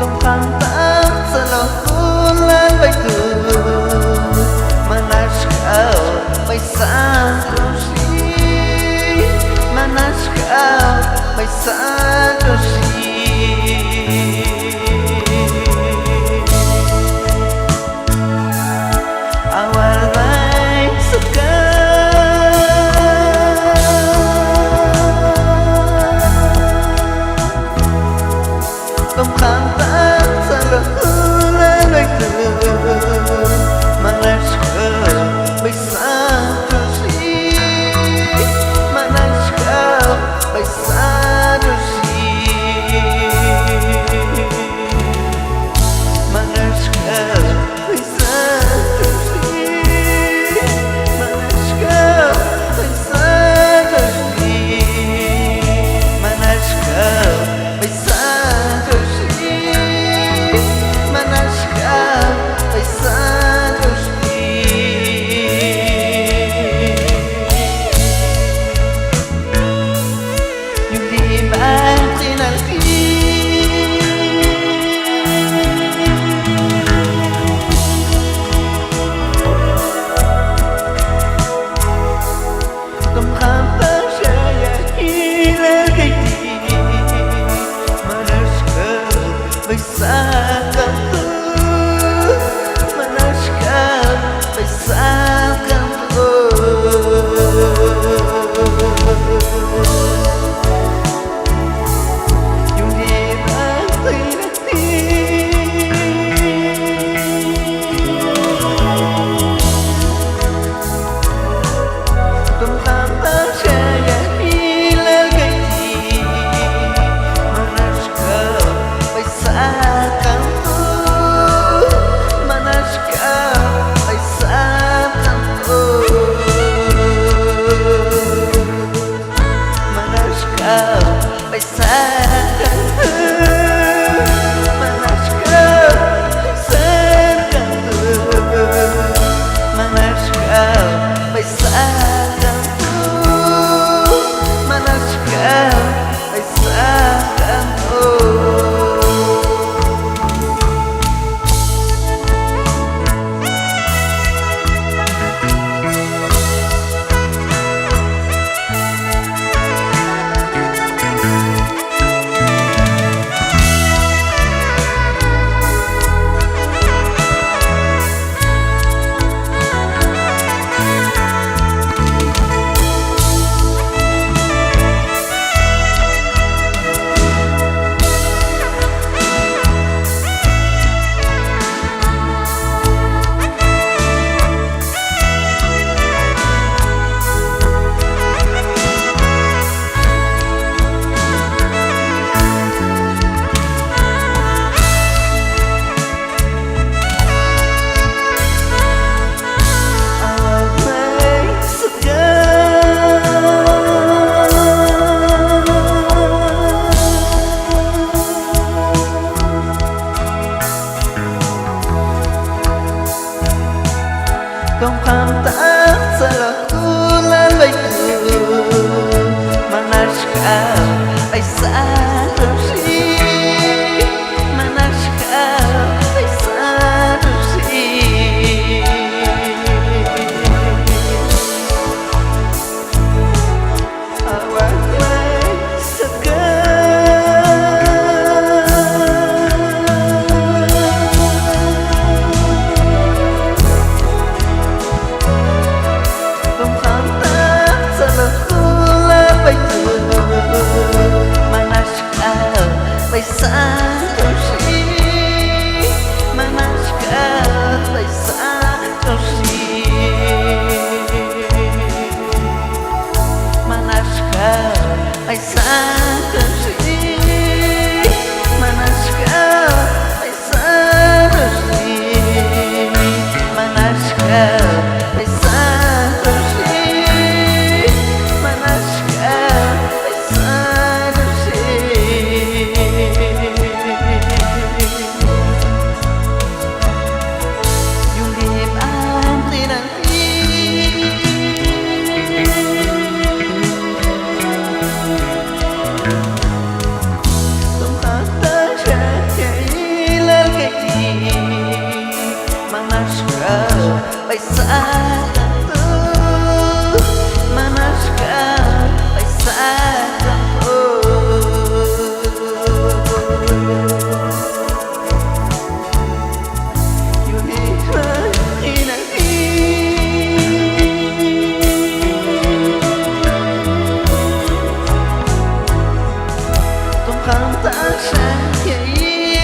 Cantos selalu baikku Manas kau baisang dosi Manas kau baisang dosi Awal baik suka Cantos selalu baikku Manas kau baisang dosi Manas kau baisang dosi Manas kau baisang dosi Manas kau baisang dosi Manas kau baisang dosi Manas kau baisang dosi Yudi matin alki Tum hampa saya hilal gaiti Manas kau baisang Cantos Manas kau baisang Cantos Yudi matin alki Tum hampa saya hilal gaiti Manas kau baisang Cantos Manas kau baisang Cantos Manas kau baisang Cantos Manas kau baisang Cantos Manas kau baisang Cantos Manas kau baisang Cantos Cantos selalu baikku Manas kau baisang dosi Manas kau baisang dosi Awak baik Manas kau baisang dosi Manas kau baisang dosi Manas kau baisang dosi Manas kau baisang dosi Manas kau baisang dosi Manas kau baisang dosi phải xa càng tu mà nas cao phải xa càng tu yêu đi hơn khi nàng không ta sang khi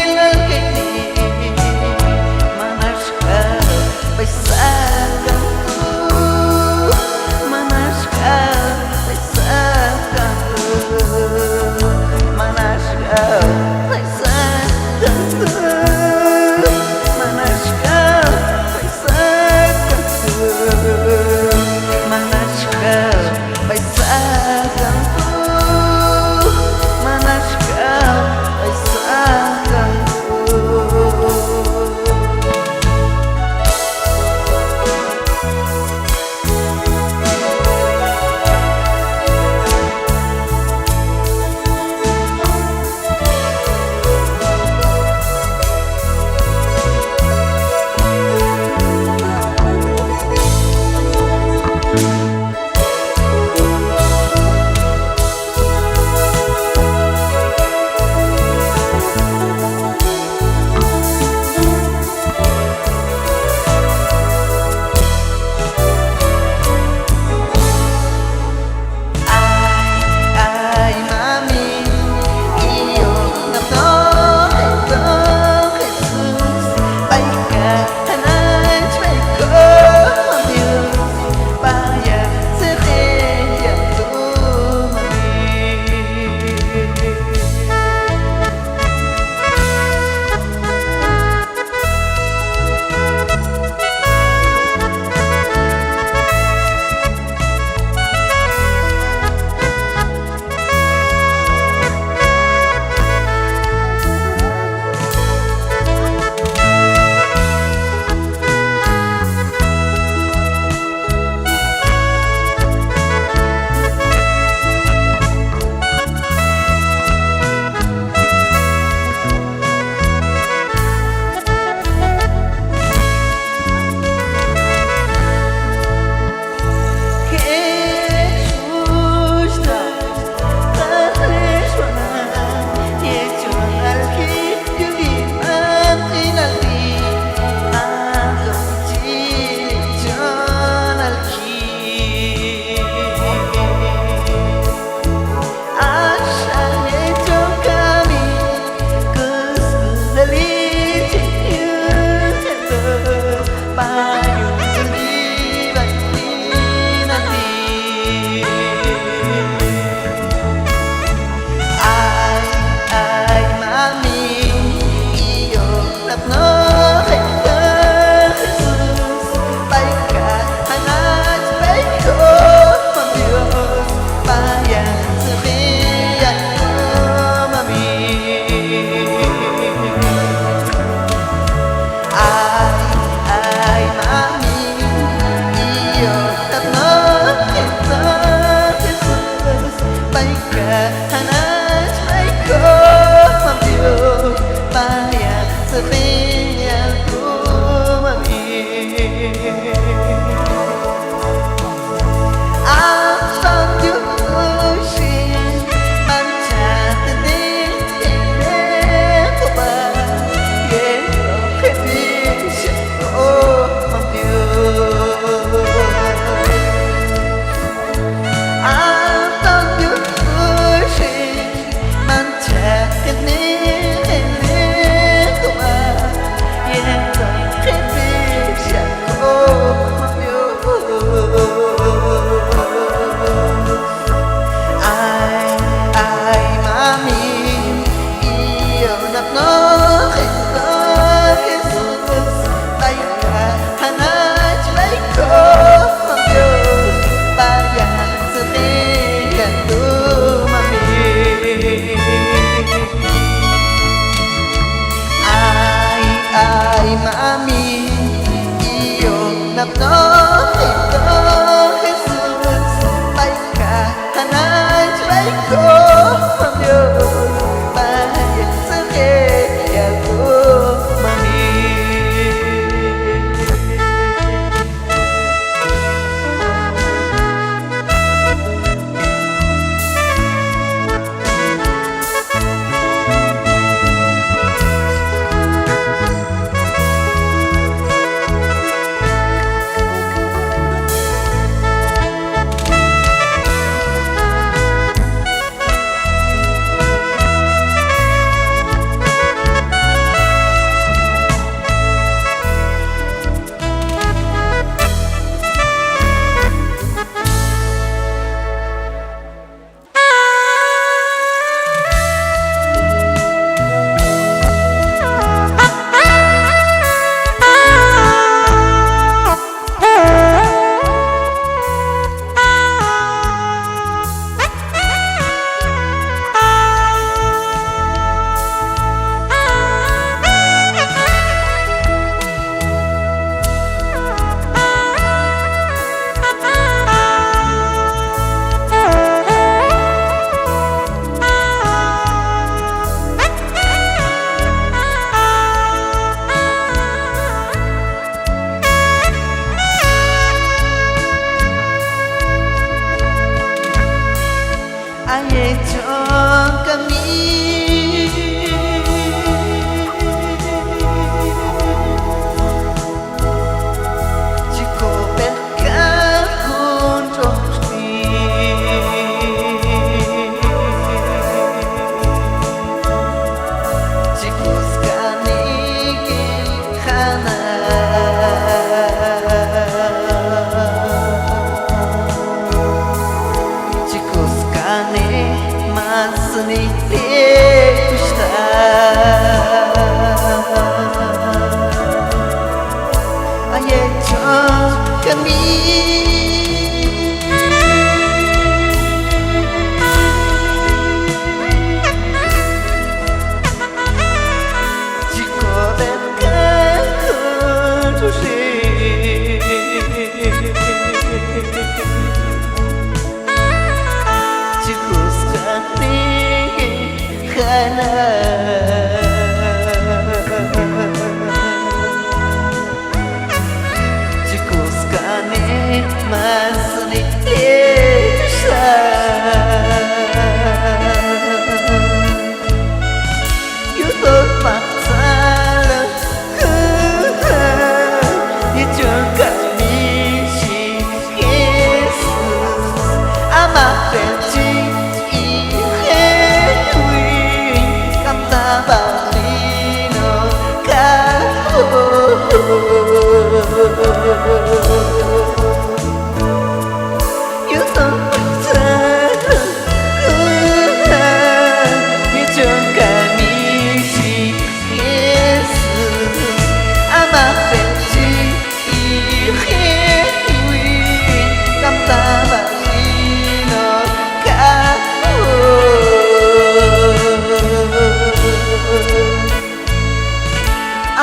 lỡ cái đi mà nas cao phải xa càng tu mà nas cao phải xa càng tu mà nas cao phải xa càng tu mà nas cao phải xa càng tu mà nas cao phải xa càng tu Manas kau ay sakang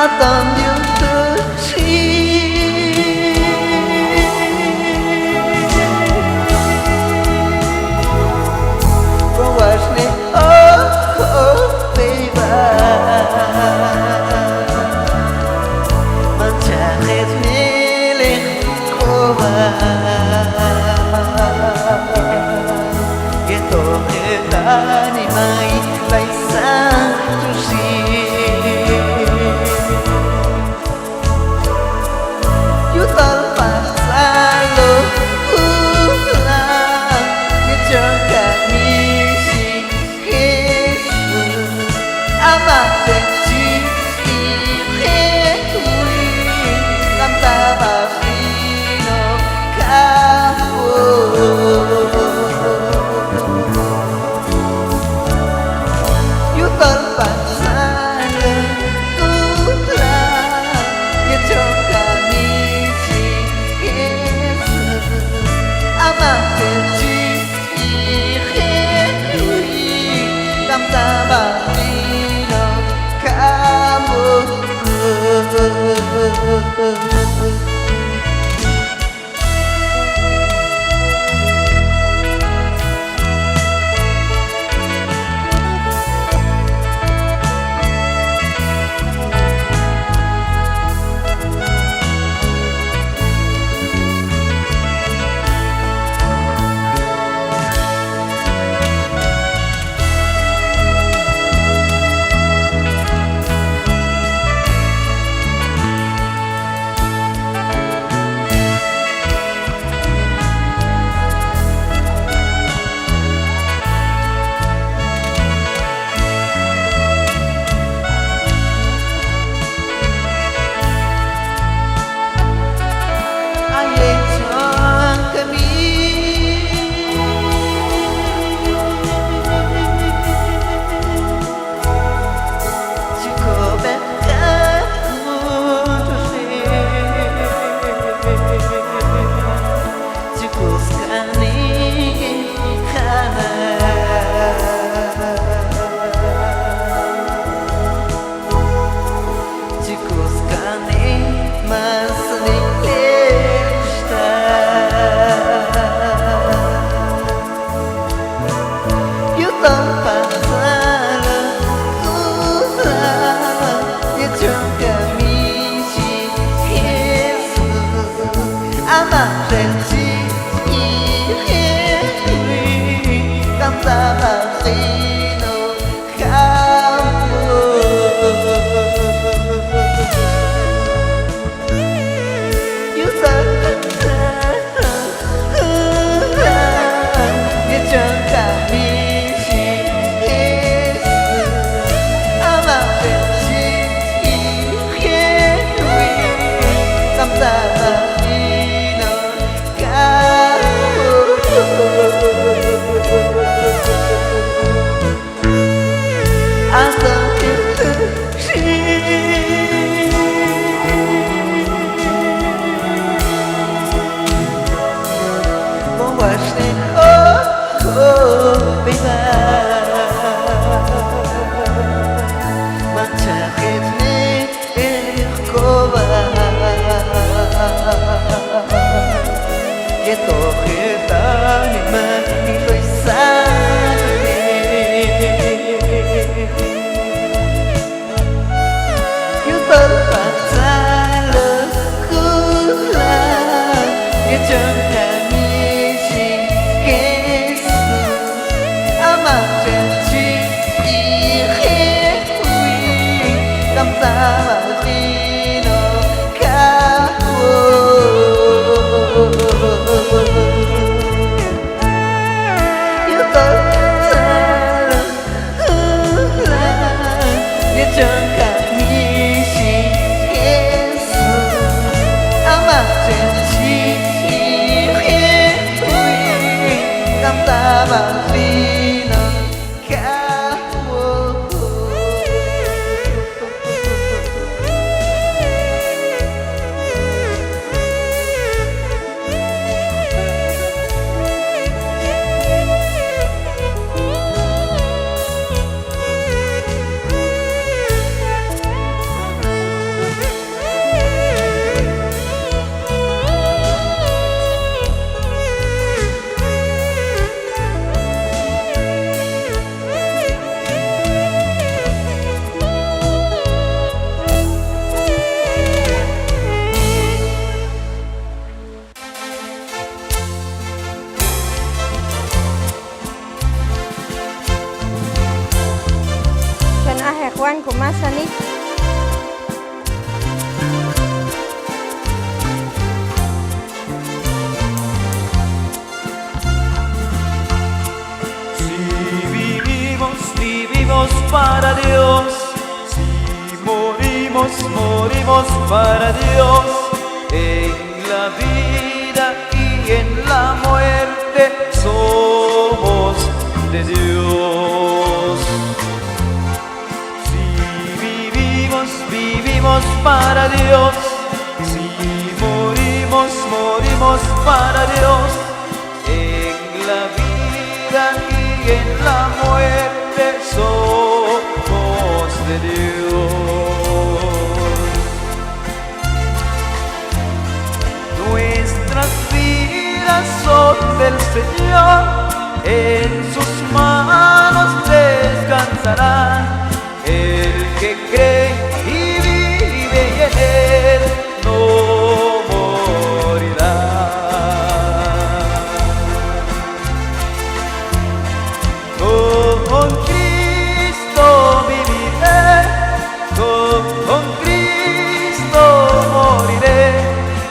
어떤 듯이 Watch me, oh, oh, baby منتهزني للقوة يتوهدني معي ليس تشير يطلع selalu pulang menjaga Amar janji diketahui tanpa bafino kamu You terpaksa lelah Ya coba misi Yesus Amar janji diketahui tanpa bafino vivimos para Dios, en la vida y en la muerte somos de Dios. Si vivimos, vivimos para Dios. Si morimos, morimos para Dios. En la vida y en la muerte somos de Dios. Nuestras vidas son del Señor, en sus manos descansarán. El que cree y vive y en él no morirá. Con Cristo viviré, con Cristo moriré,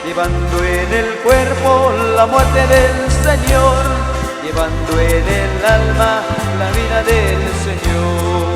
llevando en el cuerpo la muerte del Señor, llevando en el alma la vida del Señor.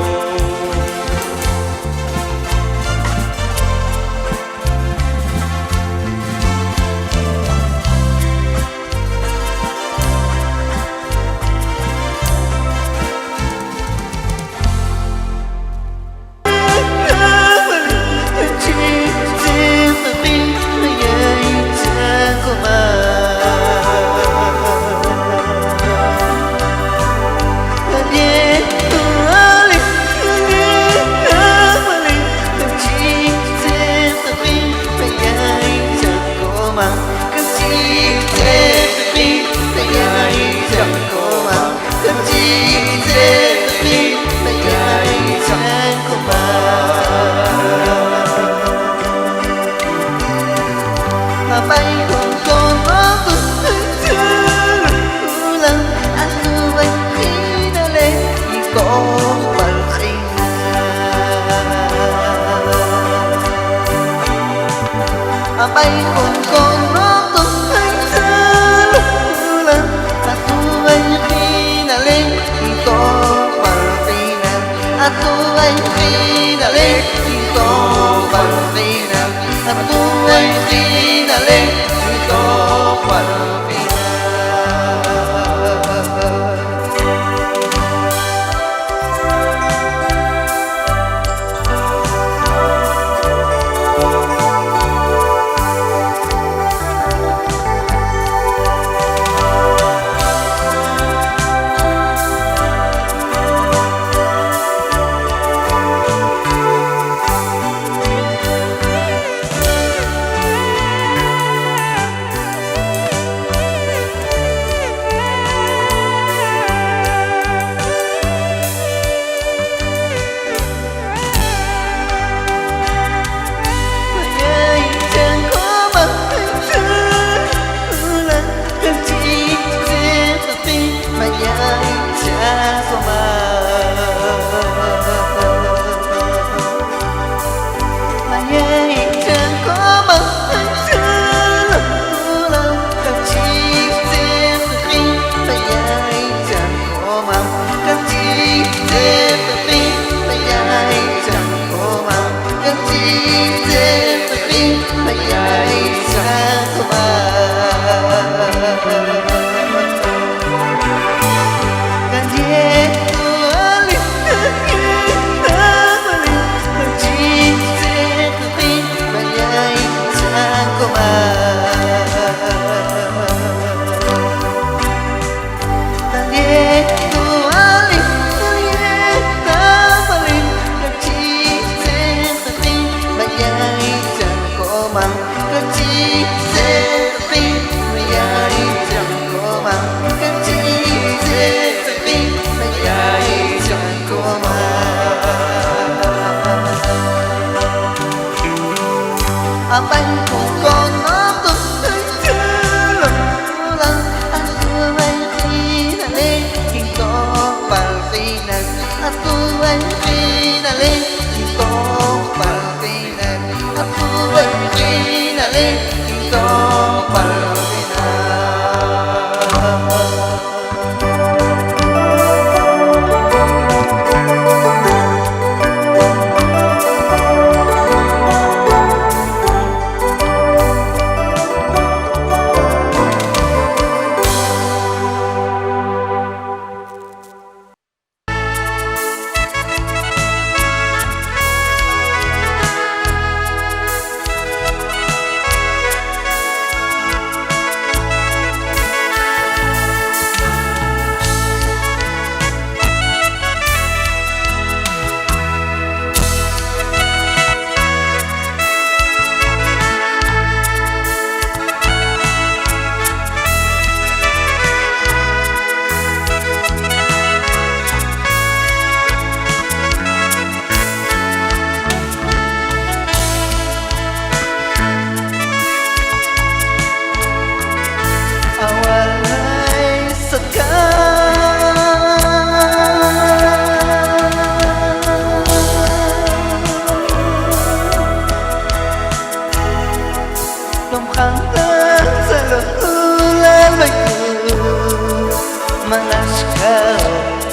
bay con nó tung anh xa lula aku anh khi đã lên thì có bằng gì nào aku anh khi đã lên thì có bằng gì nào aku anh khi đã lên thì có bằng gì nào.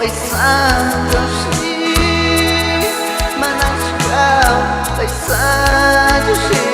paisajosi Manascal paisajosi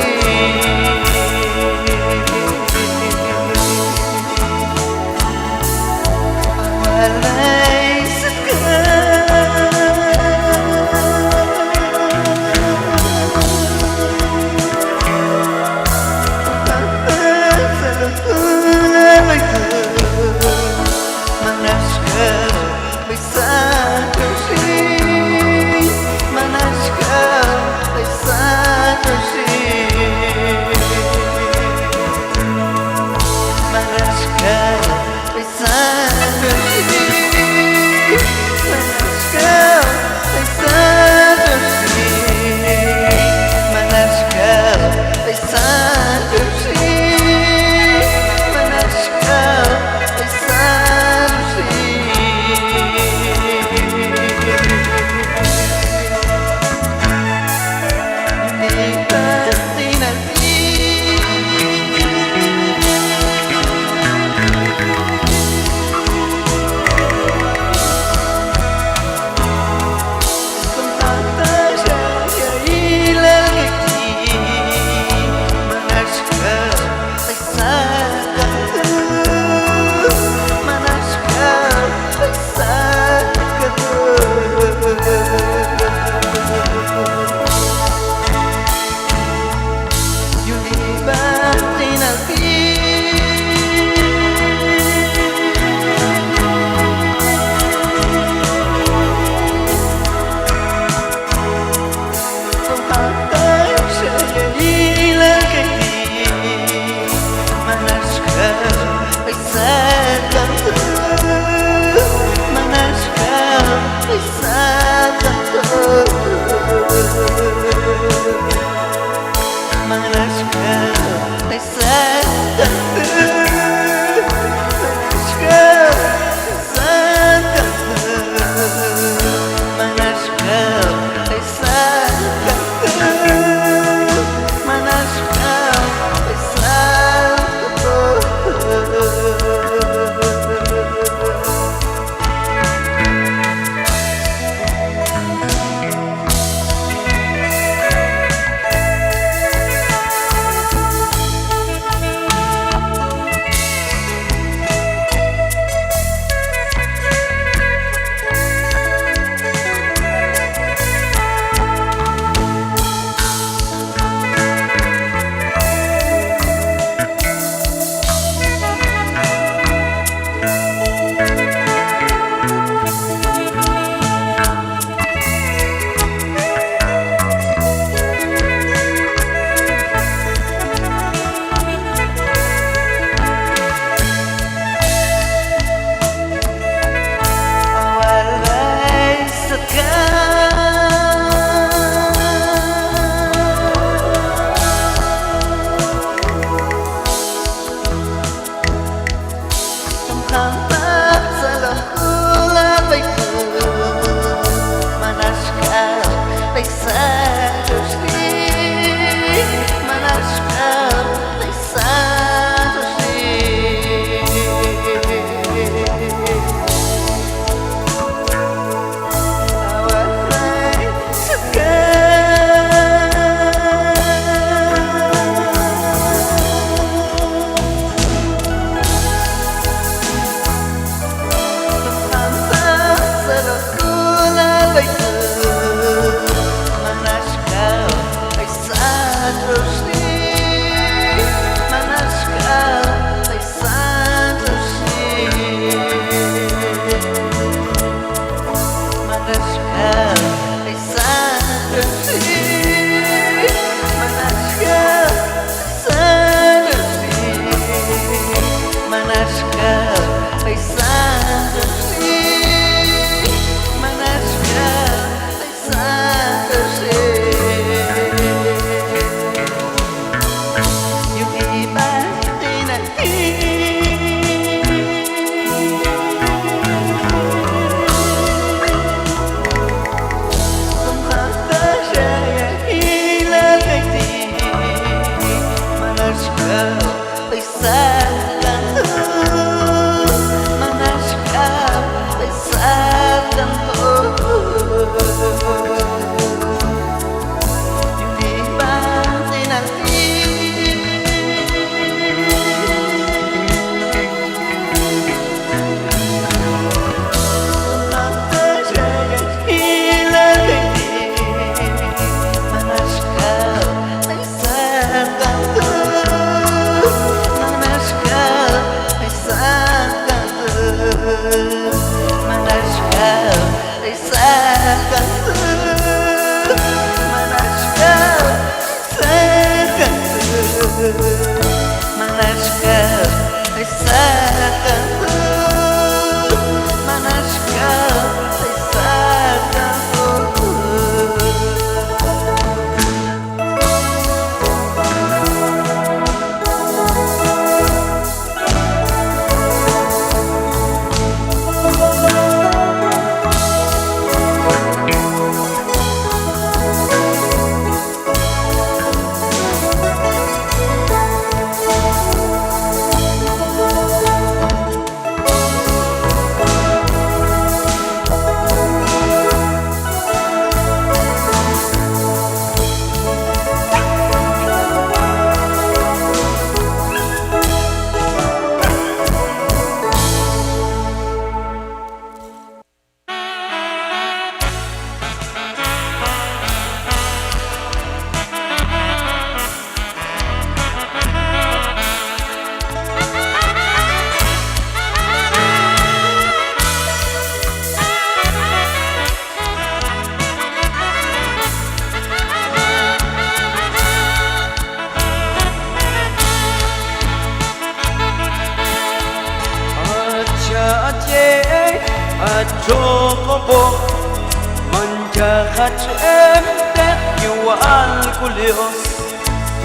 Hashem tehual kulios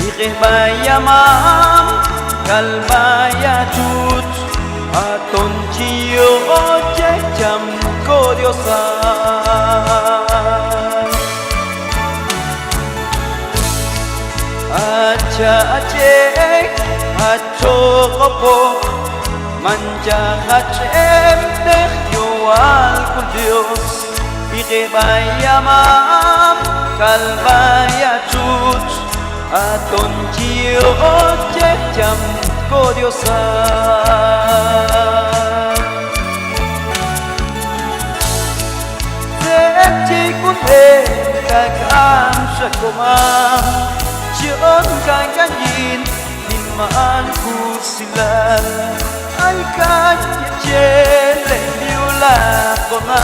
Ikeh bayamam kalbaya chut Aton chio oche cham kodiosa Acha ache acho kopo Manja Hashem tehual kulios Ikeh bayamam kalbaya chut Aton chio oche cham kodiosa Zepchi kunde kakam shakoma Chion kanganin niman kusilal Ay kanyechele liula koma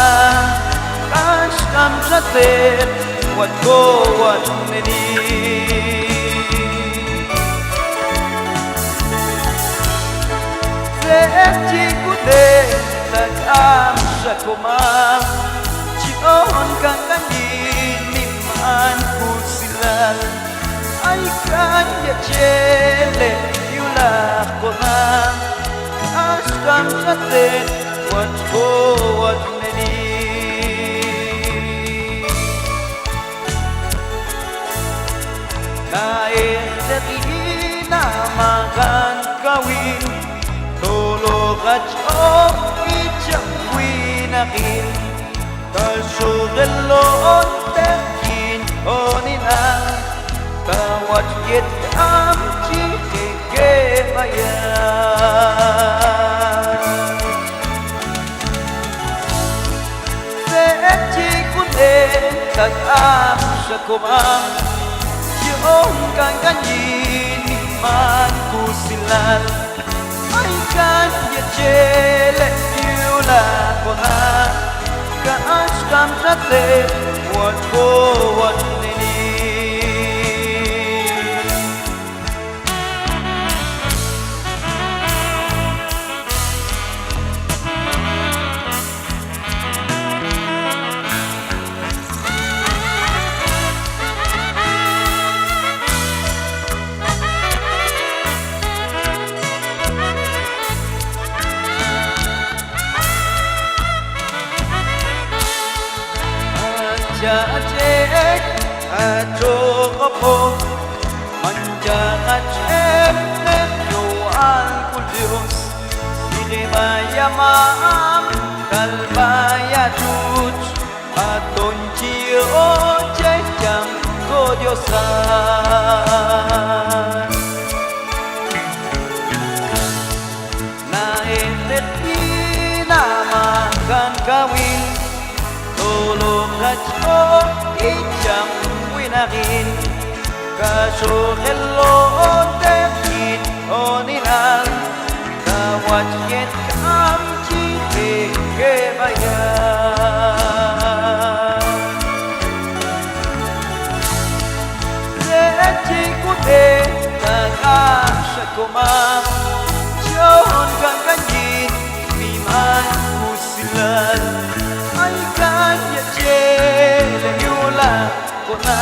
Kashkam shatet wat ko wat neni Zepchi kunde kakam shakoma Chion kanganin niman kusilal Ay kanyechele liula koma Kashkam shatet wat ko wat neni Naehdina makan kawin Tolo kachok ichawin akin Kalsugelon terkin oninang Tawat yet am chikeke bayan Zet chikunde kag am syakumang Yung kanganyin man kusilal Ay kanya chele yula kona Kaashkam shate wat ko wat nini Jajek ajokopo Manjangan emnet yoal kulios Iribayamam kalbaya chuch Aton chio checham kodiosan Naetet inamakan kawin Tolong kacho icham winakin Kaso hello tekin oninang Kawat yet kam chike kebayan Lechi kute kakam syakoma John kang kanyin miman kusilal Ay kanya chele yula kona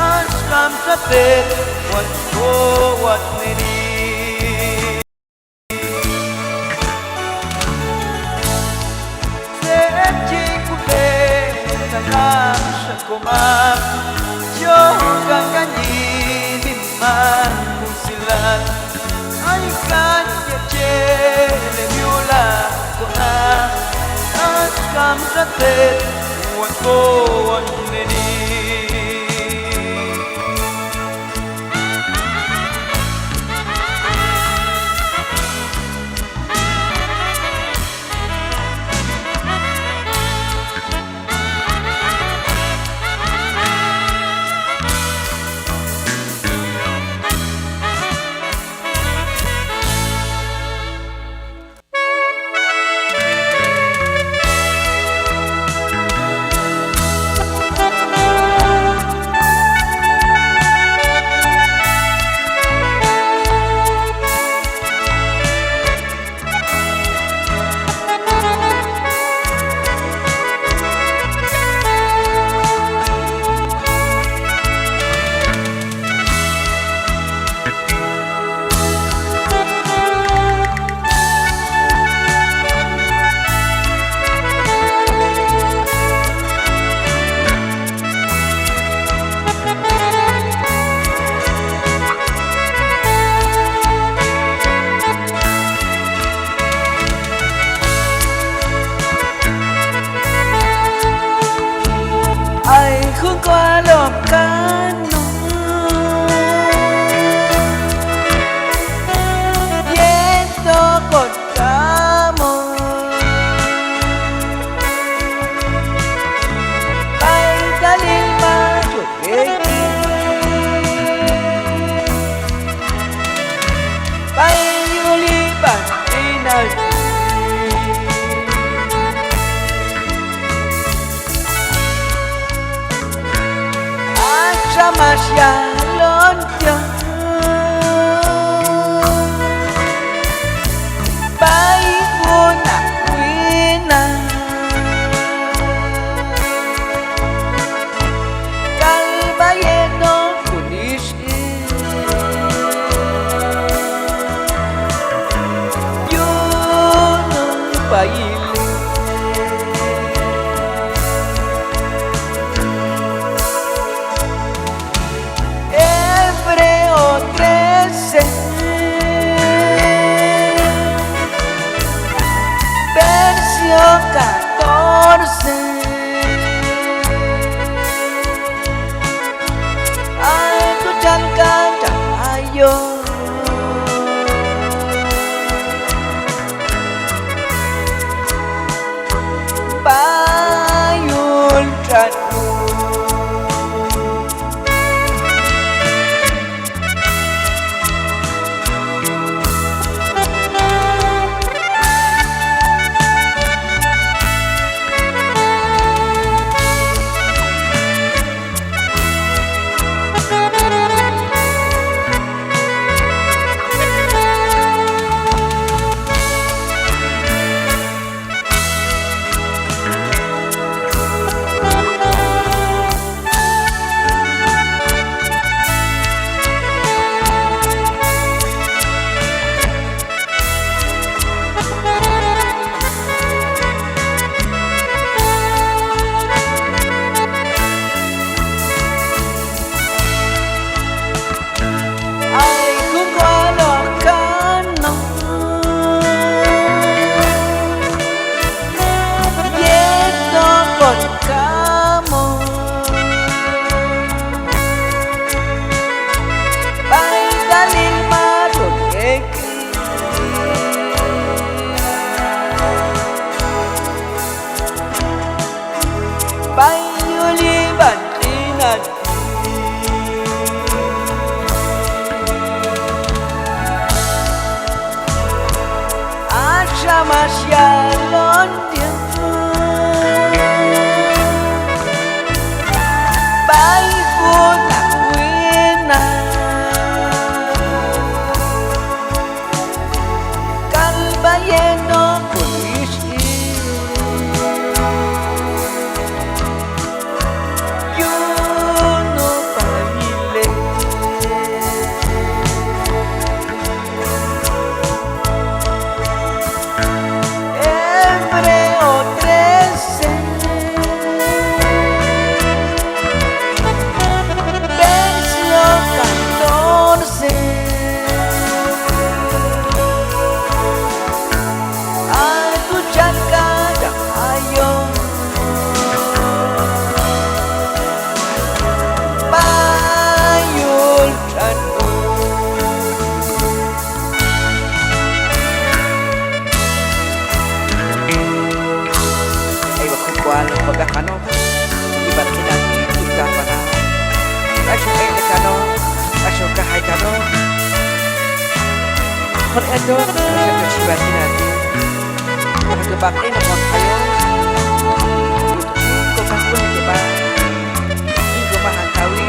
Ashkam shatet wat ko wat nini Sechi kute kakam syakoma Yung kanganyin miman kusilal Ay kanya chele yula kona Ashkam shatet wat ko wat nini masyalon tiang baik pun wina kalbayeno kunis yunong paili versión 14 ay tu jangan ayo bayun tradu masyalon dia baik pun wina kalbayeno kunis yuno pamile pagkakano iba't kinati ika pa na asyo ay kano asyo kahay kano kung ito asyo kasibat kinati magkabak ay naman kayo lutusin ko kakun diba hindi ko mahantawi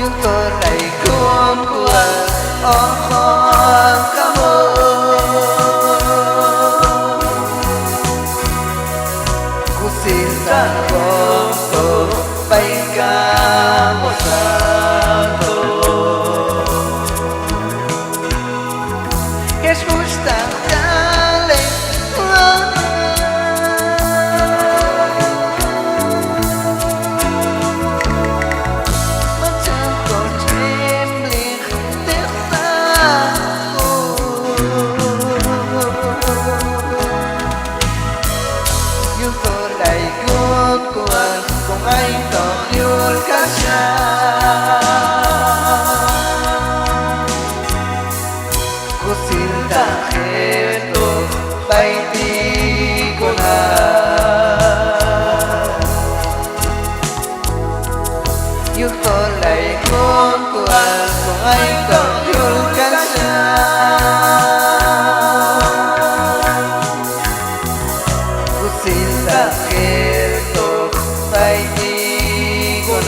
những cơn lầy cuốn cuồng khó cảm ơn Kusilal bay ca một santo Jesús tan cale con anh tỏ yêu cả cha Kusilal heto bay đi con yêu tôi lại con anh tỏ yêu cả cha Kusilal heto bay đi con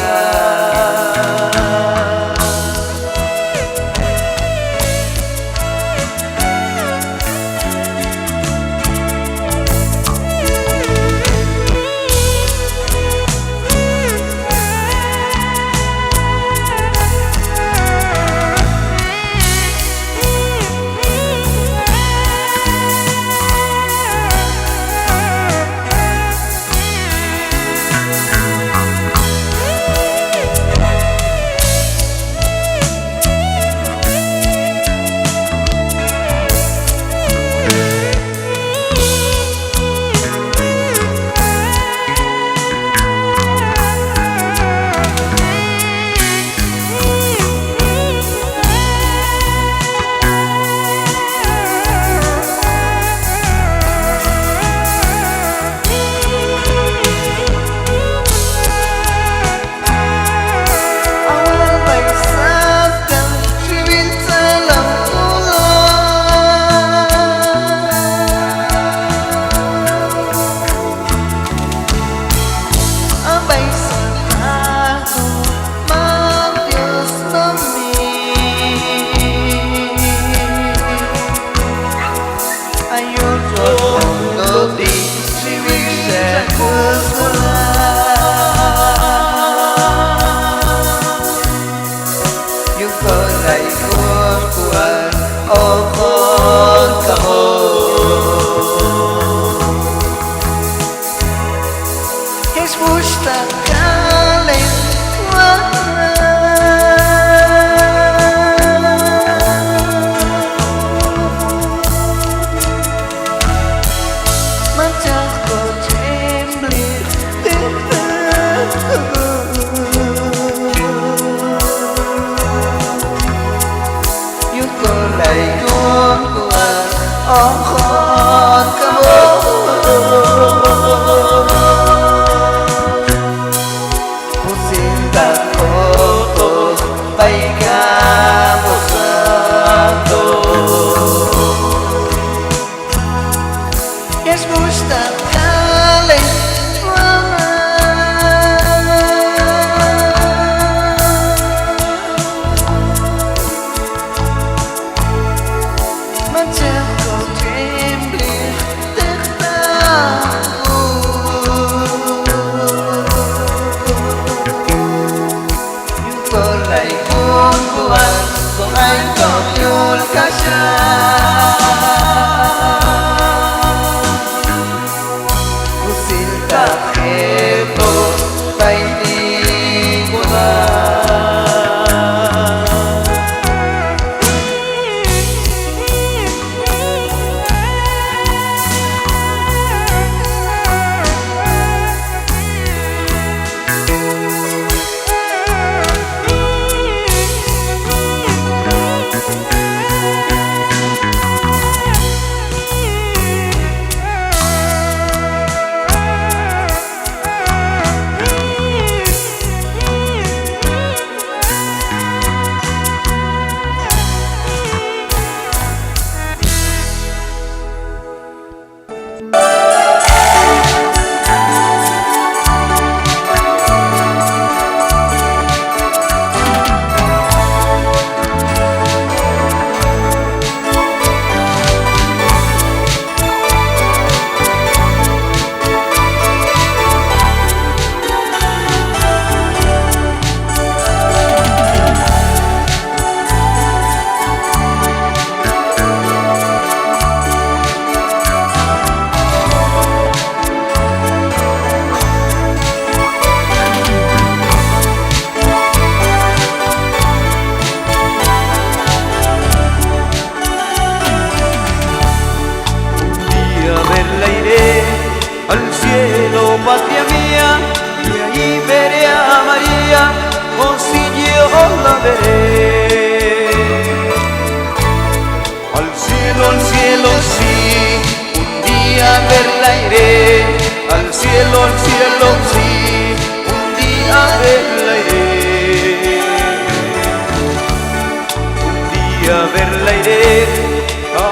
día verla iré,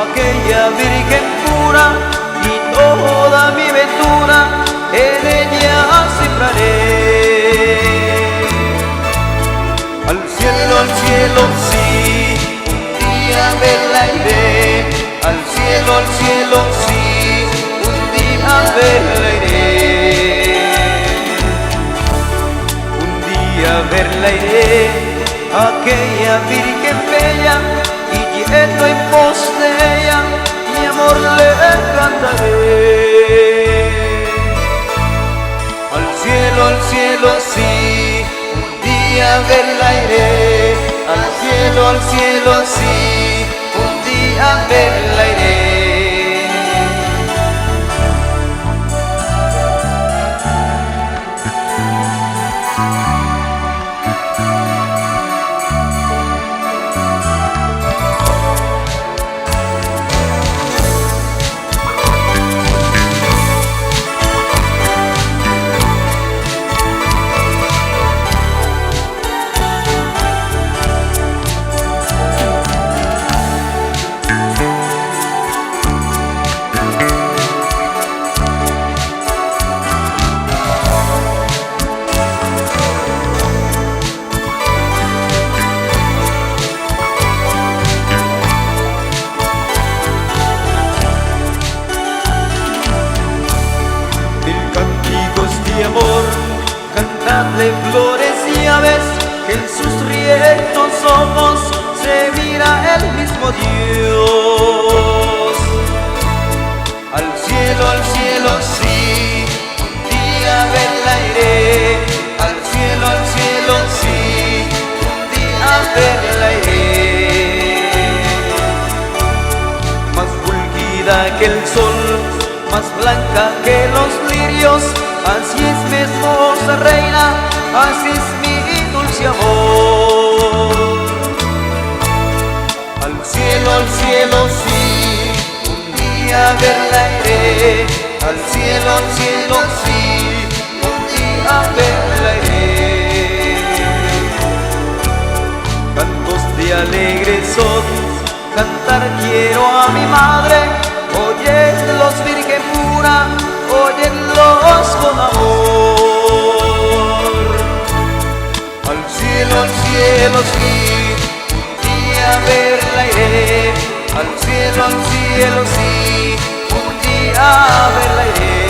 aquella virgen pura, y toda mi ventura en ella sembraré. Al cielo, sí, un día verla iré. Al cielo, sí, un día verla iré. Un día verla iré, aquella virgen bella, y yendo en pos de ella, mi amor le cantaré. Al cielo, sí, un día verla iré. Al cielo, sí, un día verla iré. Cantadle flores y aves, que en sus rietos ojos se mira el mismo Dios. Al cielo, sí, un día verla iré. Al cielo, sí, un día verla iré. Más fulgida que el sol, más blanca que los lirios, así es mi esposa reina, así es mi dulce amor. Al cielo, sí, un día verla iré. Al cielo, sí, un día verla iré. Cantos de alegre son, cantar quiero a mi madre. Óyelos, virgen pura, óyenlos con amor. Al cielo, sí, un día verla iré. Al cielo, sí, un día verla iré.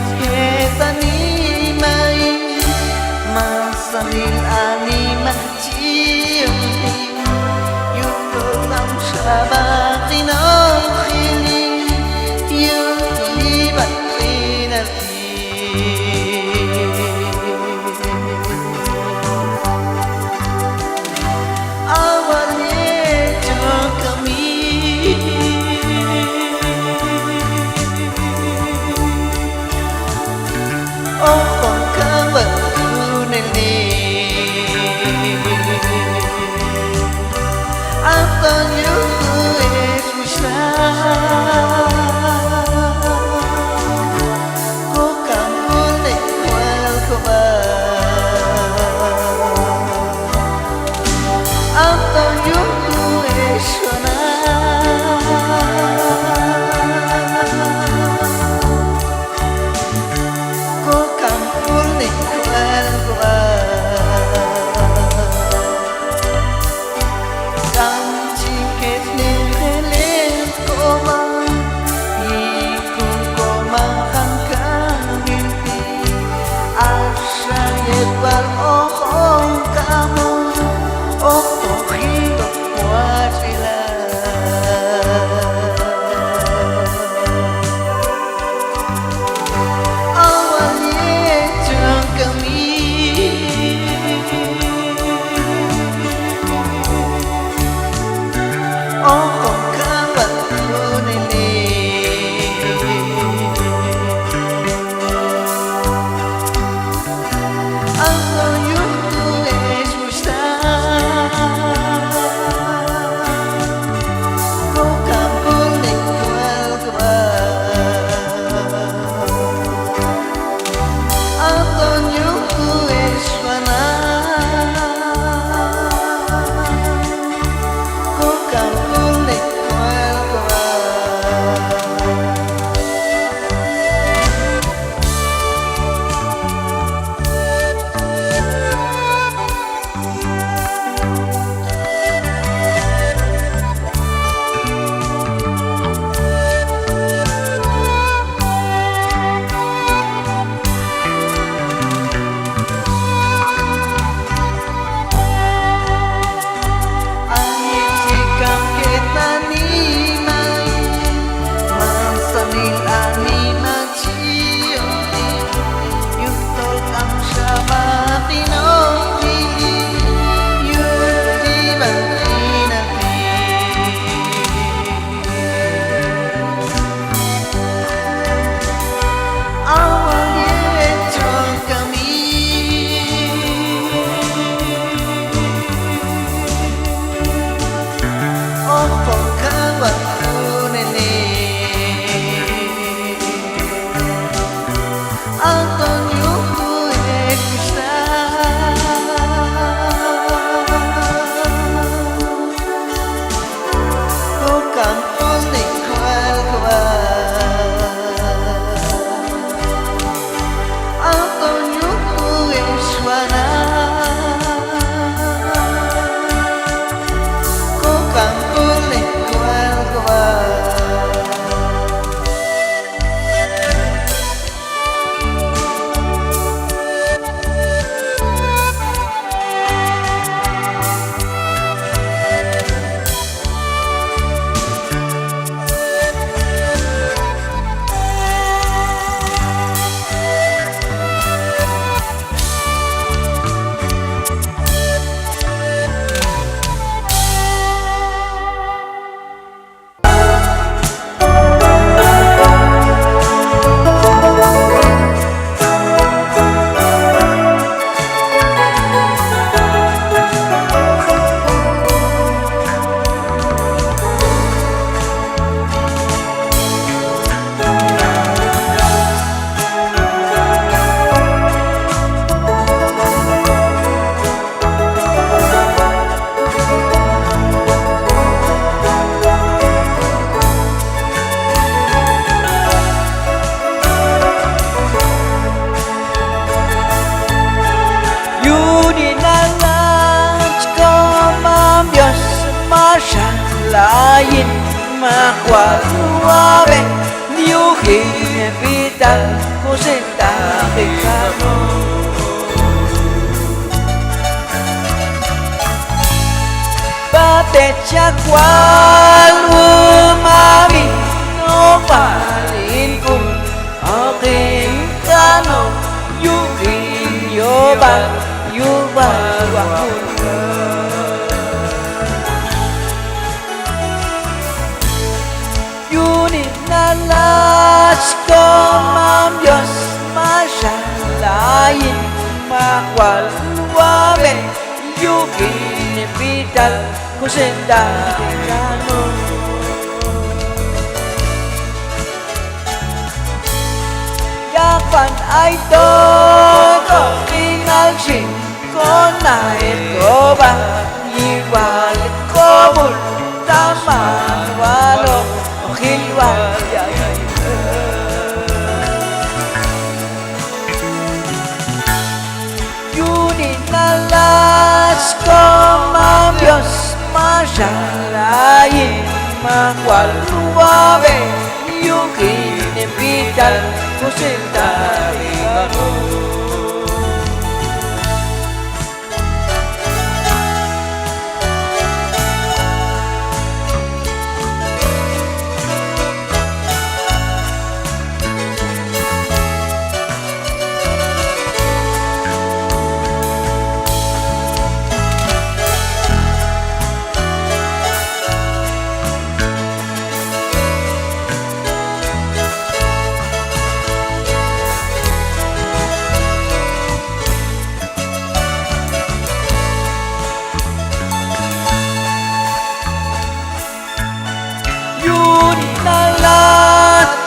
kita ni mai masalil anima cium yuto lam shabatin okhili yuto libat finati awalnya jo kami oh con kawan kuneli Antonio es musa ko kampul de kwal koba Antonio es wana lain makwal wabe Yuki vital cosetta peccato Batecha qual umami no palin kun akin kano Yuki yoban yoban wakuna Nalas komam Dios masyalain makwal wabe yukin vital kusenda kano Yapan ay todo kinalsin konait ko ba iwal komul tama walo Hilwa Yunin nalas komam Dios masyalain makwaluabe yukin vital kusenta kano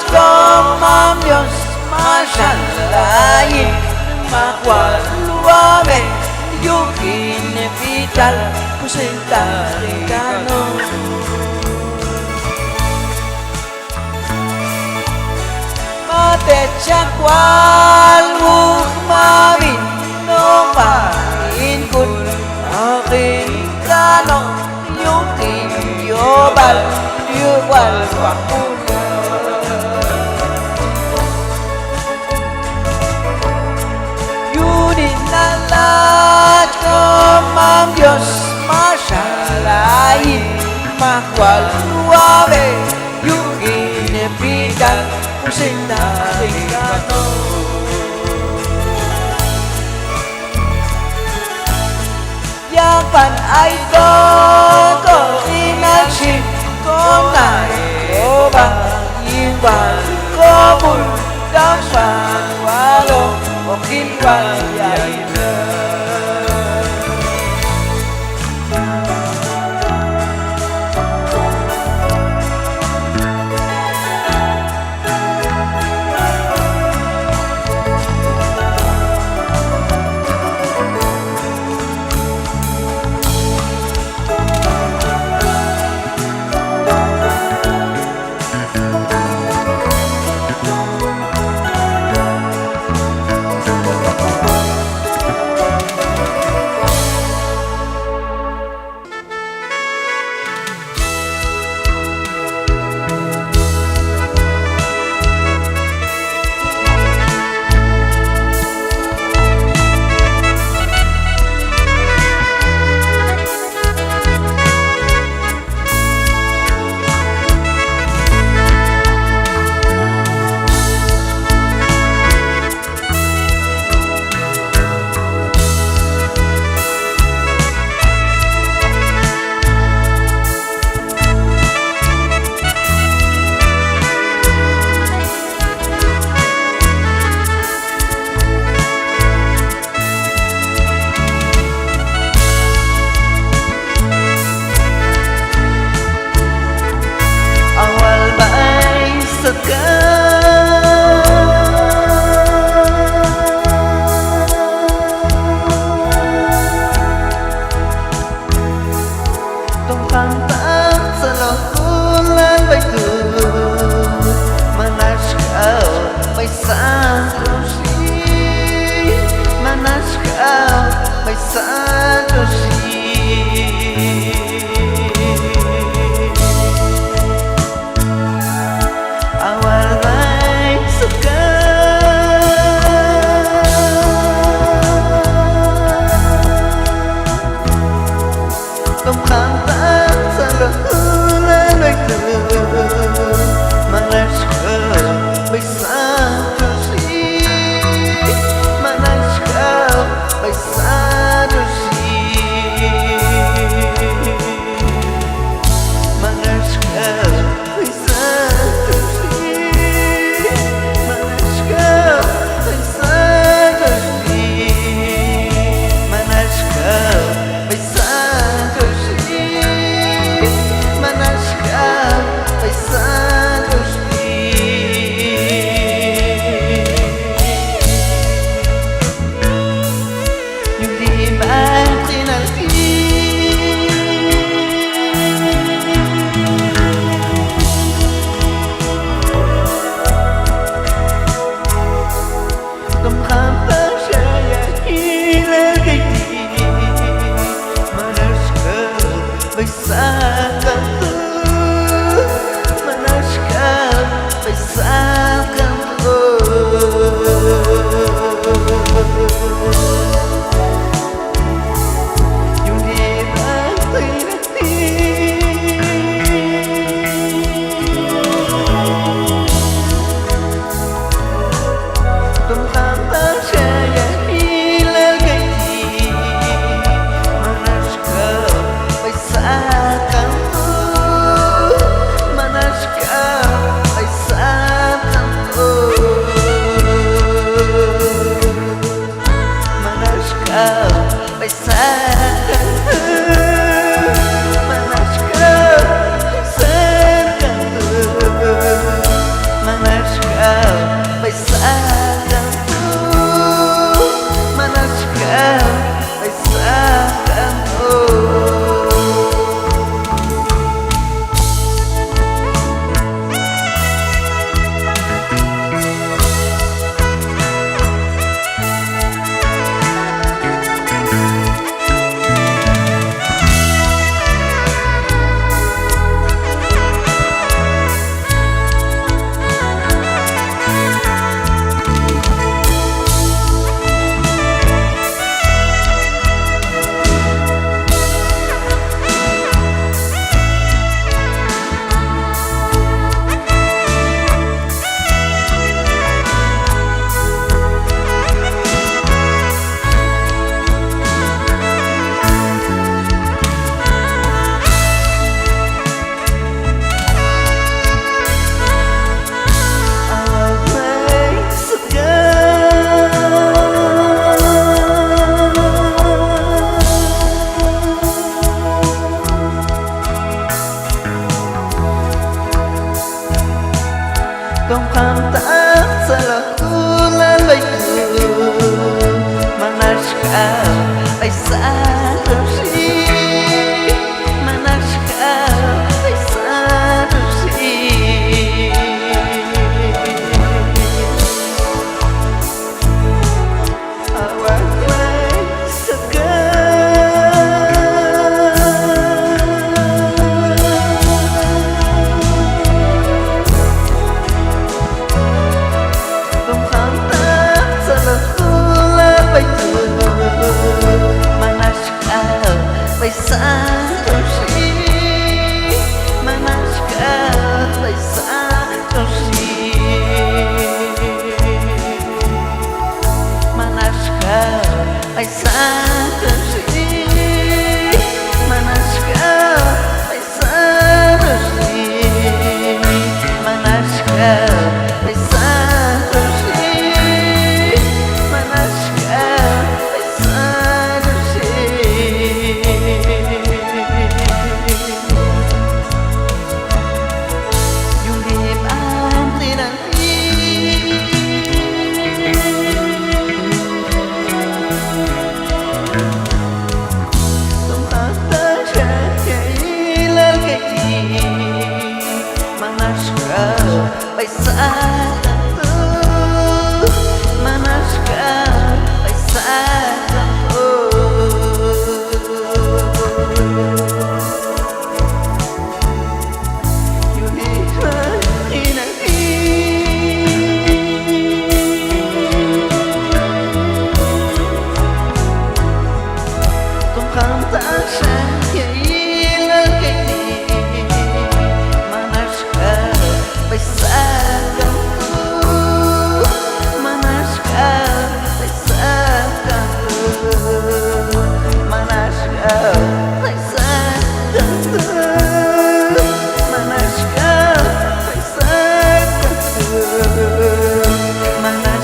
Komam Dios masyalain makwaluabe yukin vital kusenta kano Matecha kwal umabin no pain kun akin kano yukin yobal yobal wakuna Nalat komam Dios masyalain makwaluabe yukin vital kusenta kano Yapan ay todo inalsin konay oba iwal komul damsan walo Okilwal yaina awal xa Cantos, manaskan ay sa Cantos. Kau pantas selalu lalaiku Manaskah ay salusi Manaskah ay salusi Awak may salusi Manaskah ay salusi Manaskah ay salusi Manaskah ay salusi Manaskah ay salusi Manaskah ay salusi Manaskah ay salusi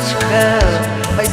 Manaskah ay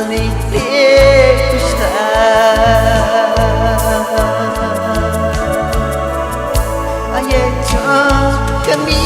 にレイプしたあえちょ髪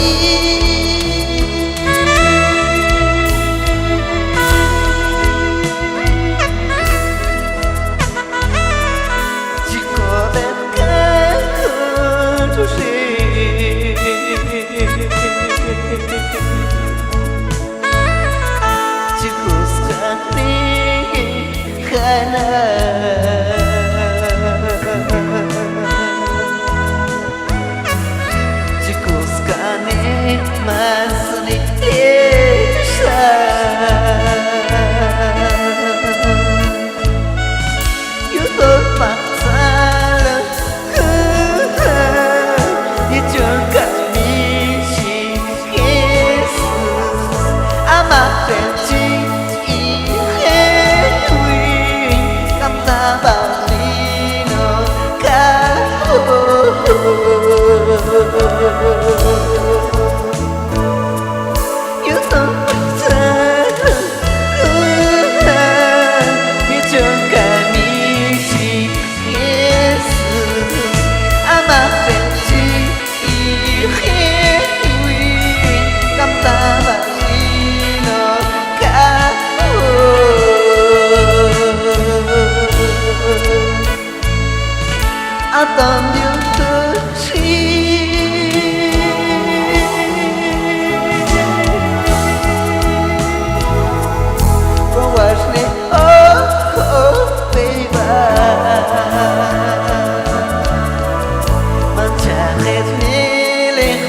어떤 듯이 Watch me, oh, oh, baby Manchajes milik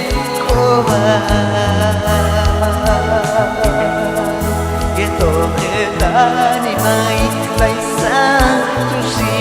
Ito kita ni may laisang tusi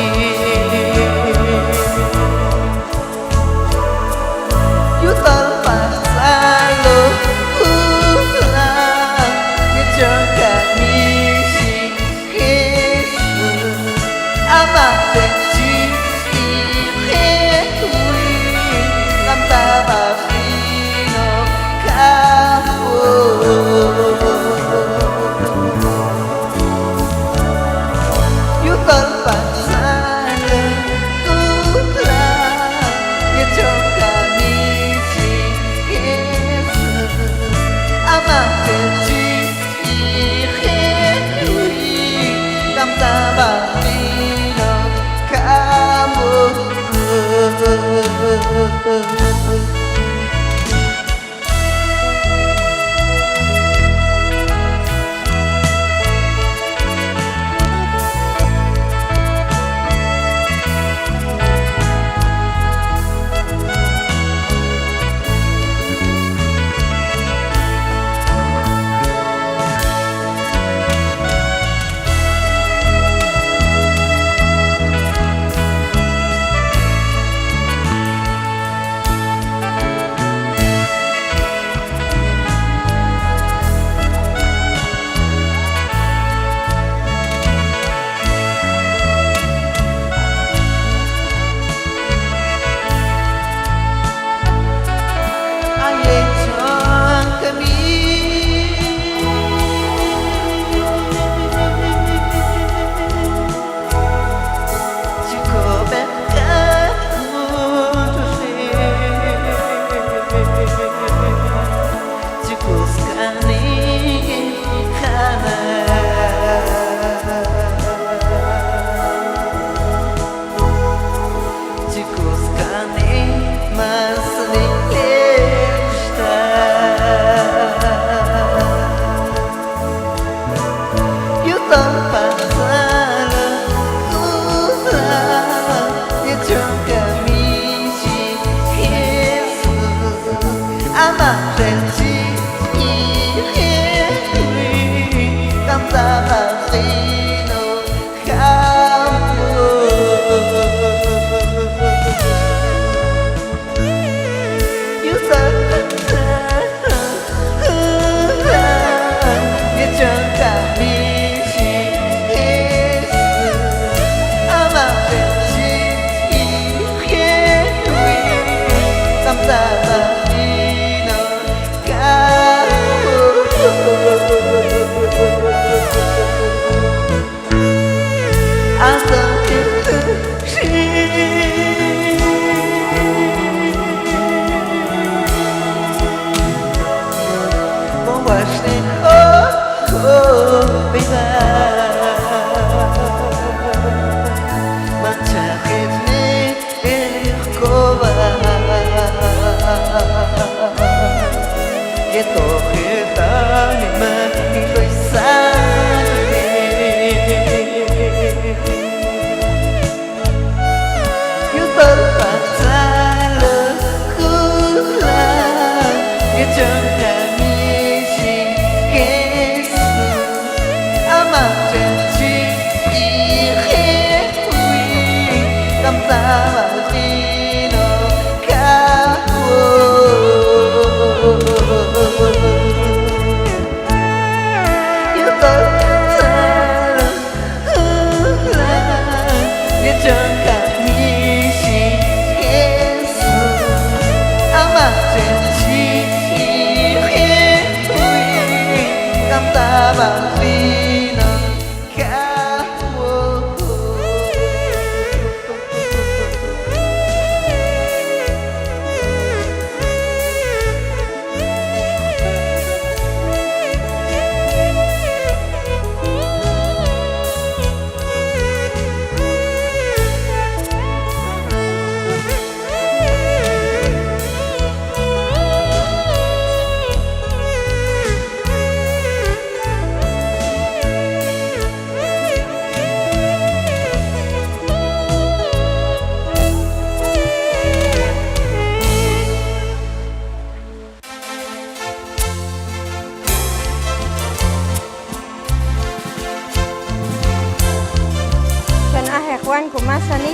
Juan Kumasani.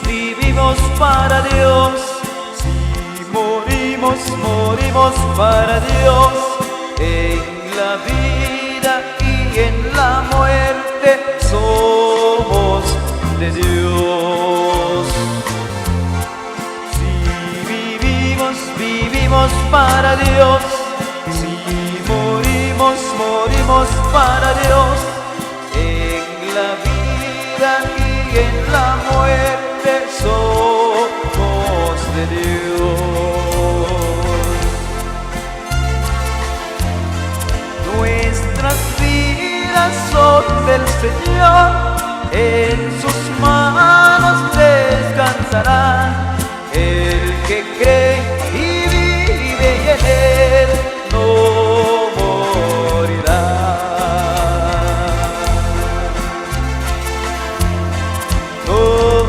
Vivimos para Dios. Si morimos, morimos para Dios. En la vida y en la muerte somos de Dios. Si vivimos para Dios. Si morimos, morimos para Dios. En la vida y en la muerte somos de Dios. Nuestras vidas son del Señor, en sus manos descansará. El que cree y vive y en él no morirá.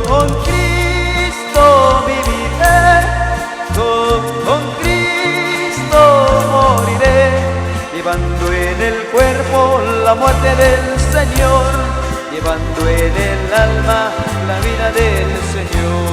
Con Cristo viviré, con Cristo moriré, llevando en el cuerpo la muerte del Señor, llevando en el alma la vida del Señor.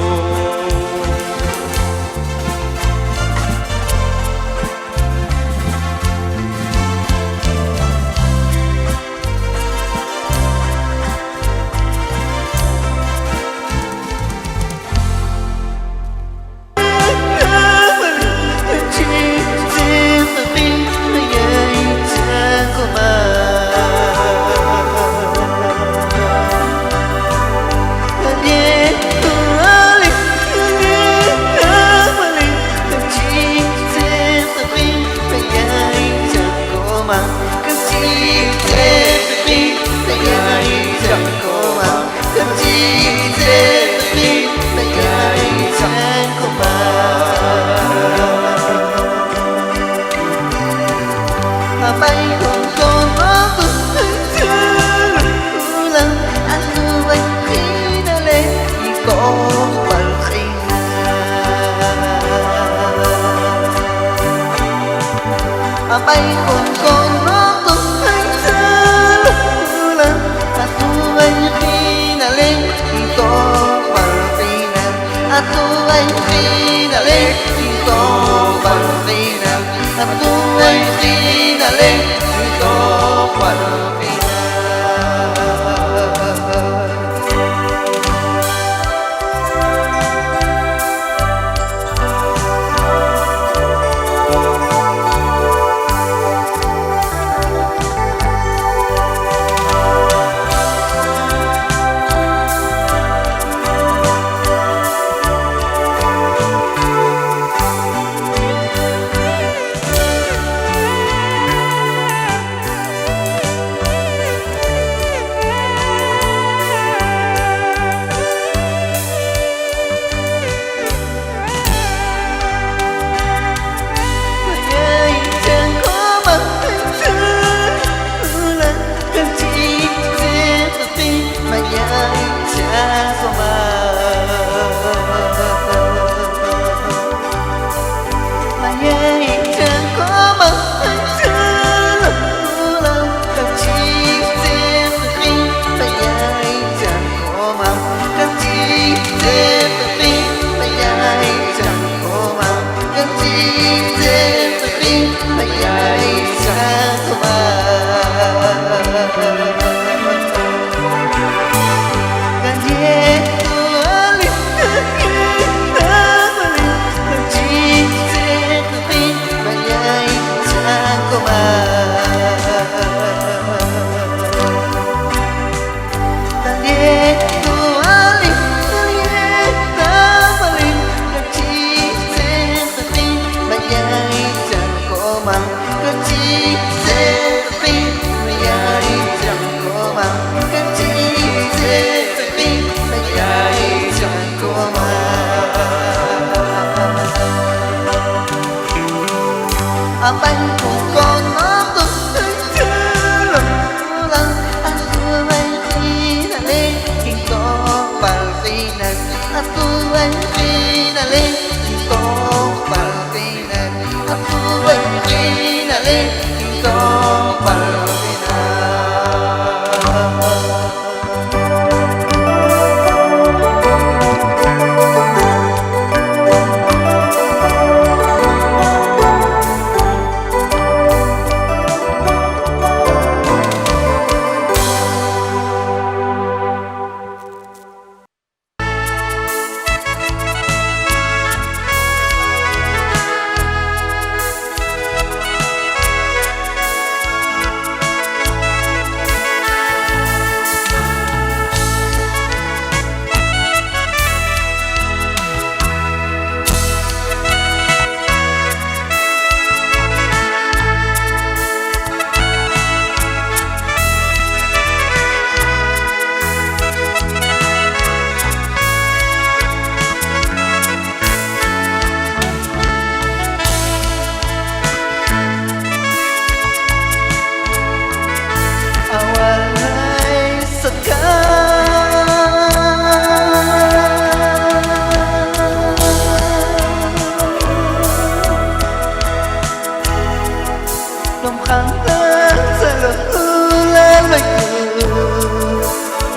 Bay con nó tung hay xa lần tu anh khi nào lên thì có bằng vì nào tu anh khi nào lên thì có bằng vì nào tu anh khi nào lên thì có bằng vì nào.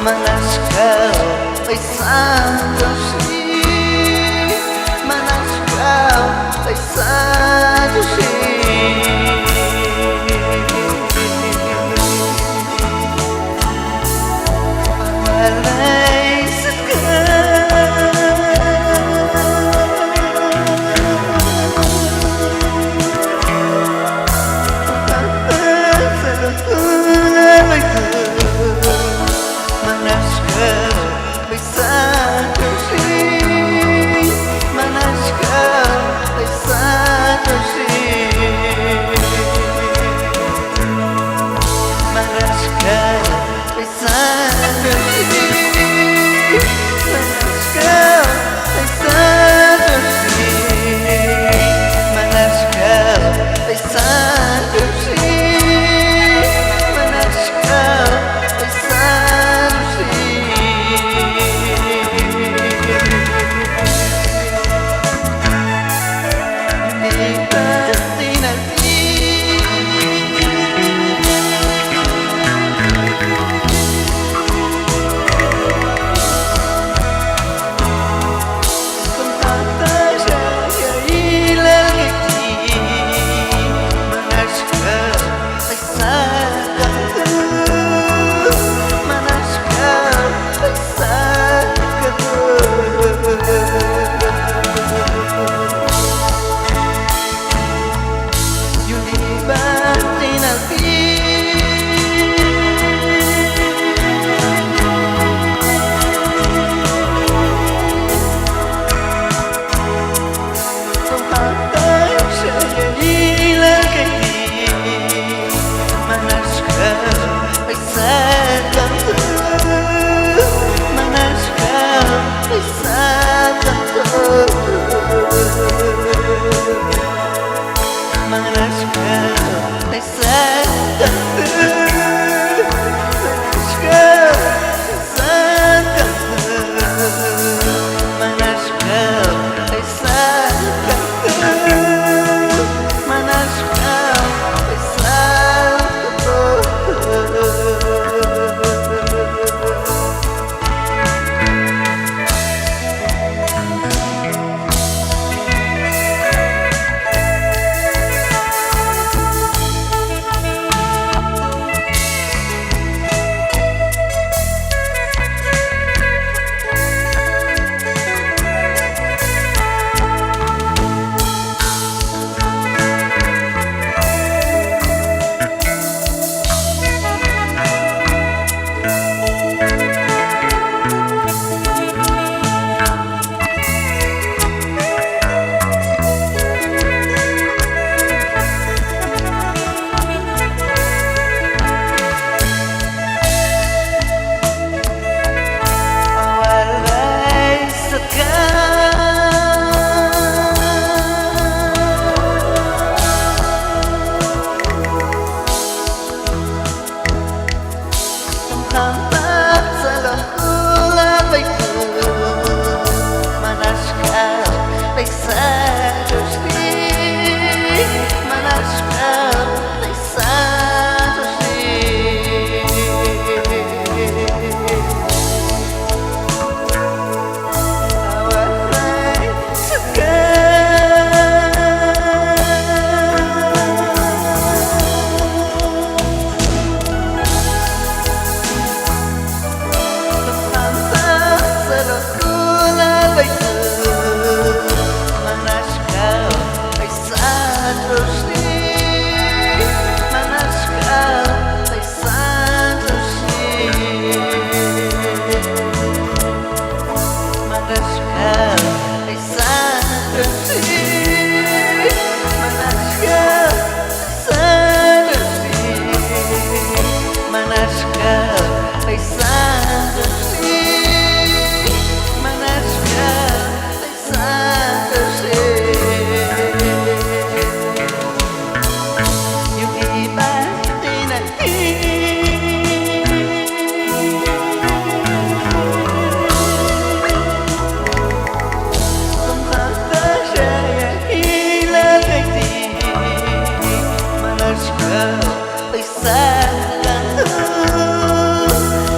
Manas kau bersatu sih, manas kau bersatu sih. Walai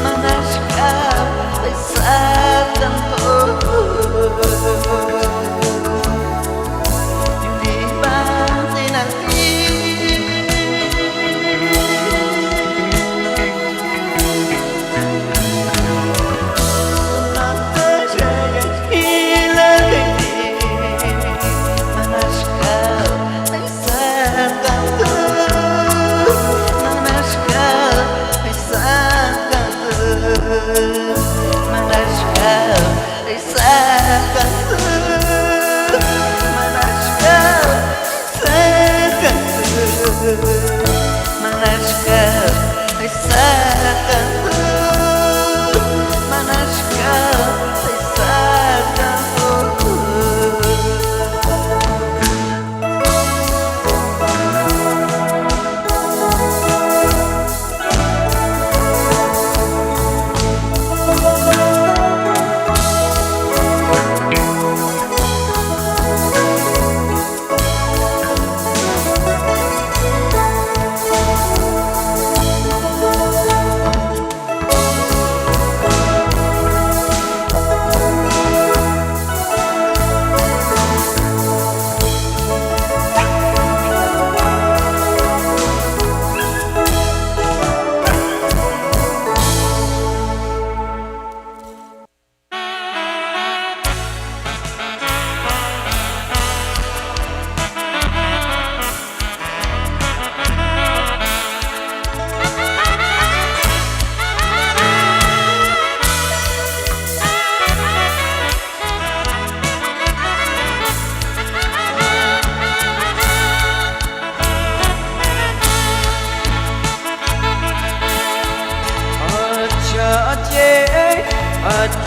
Manaskan Manaskan Isahkan Manaskan Isahkan Manaskan Isahkan Manaskan Isahkan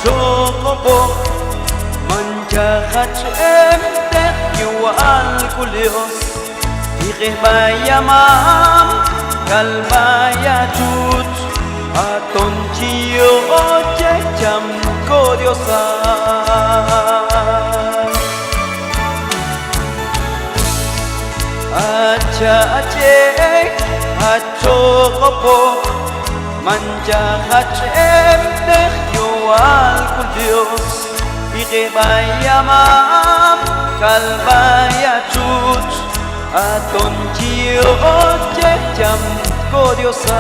Coro menjahat emtek yual kulios Ikeh bayamam kalbaya tut Aton cio jam kodiosan Aja aceh Coro menjahat emtek yual kulios Ikeh bayamam kalbaya tut Aton cio jam kodiosan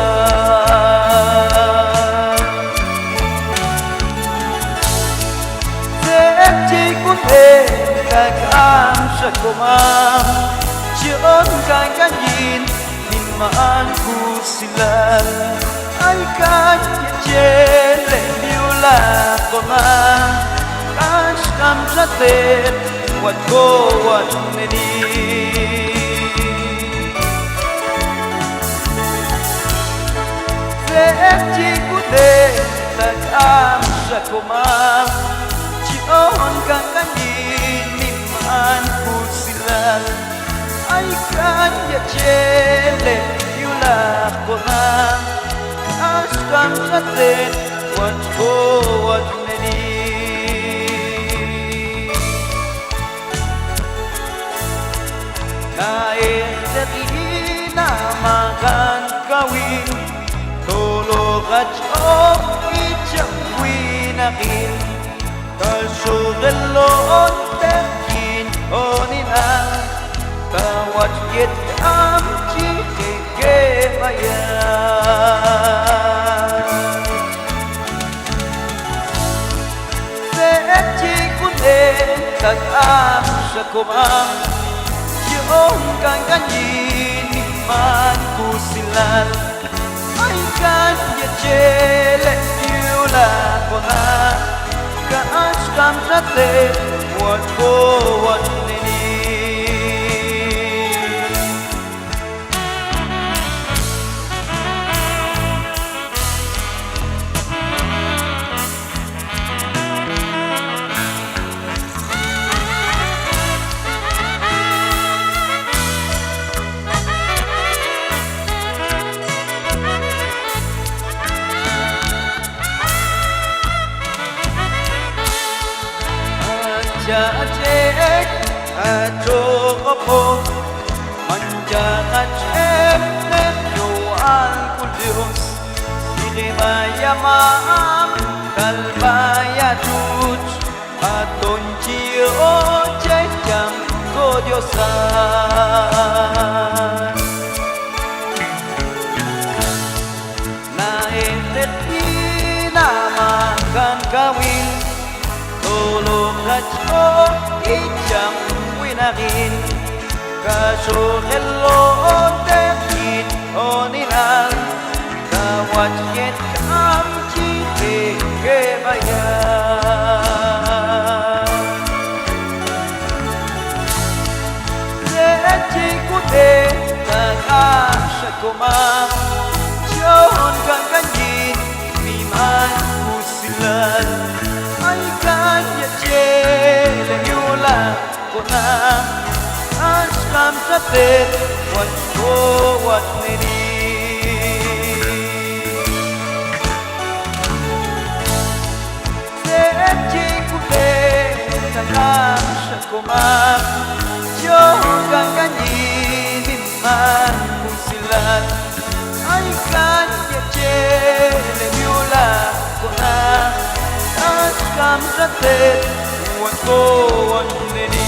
Sepci kunhe kagam syakomam Cion kaganyin liman kusilal Ay kajele liula koma Ashkam jatet wat ko wat nedi Sepci kude tagam syakomam Cion kaganyin liman kusilal Ay kajele liula koma Ashkam jatet wat ko wat nedi Naehdati makan kawin Tologat o ichawin akin Kasurelon terkin oninang Tawat yet am chikeke bayan Sepci kunde tagam syakomam Cion kaganyin liman kusilal Ay kanya cele diula kona Kaashkam jate wat ko wat nini Jajek Coro menjahat emtek yual kulios Ikeh bayamam kalbaya tut Aton cio jam kodiosan Naehdati makan kawin Tologat o icham winakin Kasurelon terkin oninang Kawat yet kam chite koma John kan kanyin miman Kusilal Ay kanya chele yula kona Ashkam chatet wat ko wat neri Sechi kute takam shakoma John kan kanyin miman Kusilal Ay kanya chele yula kona Ashkam chatet wat ko wat neri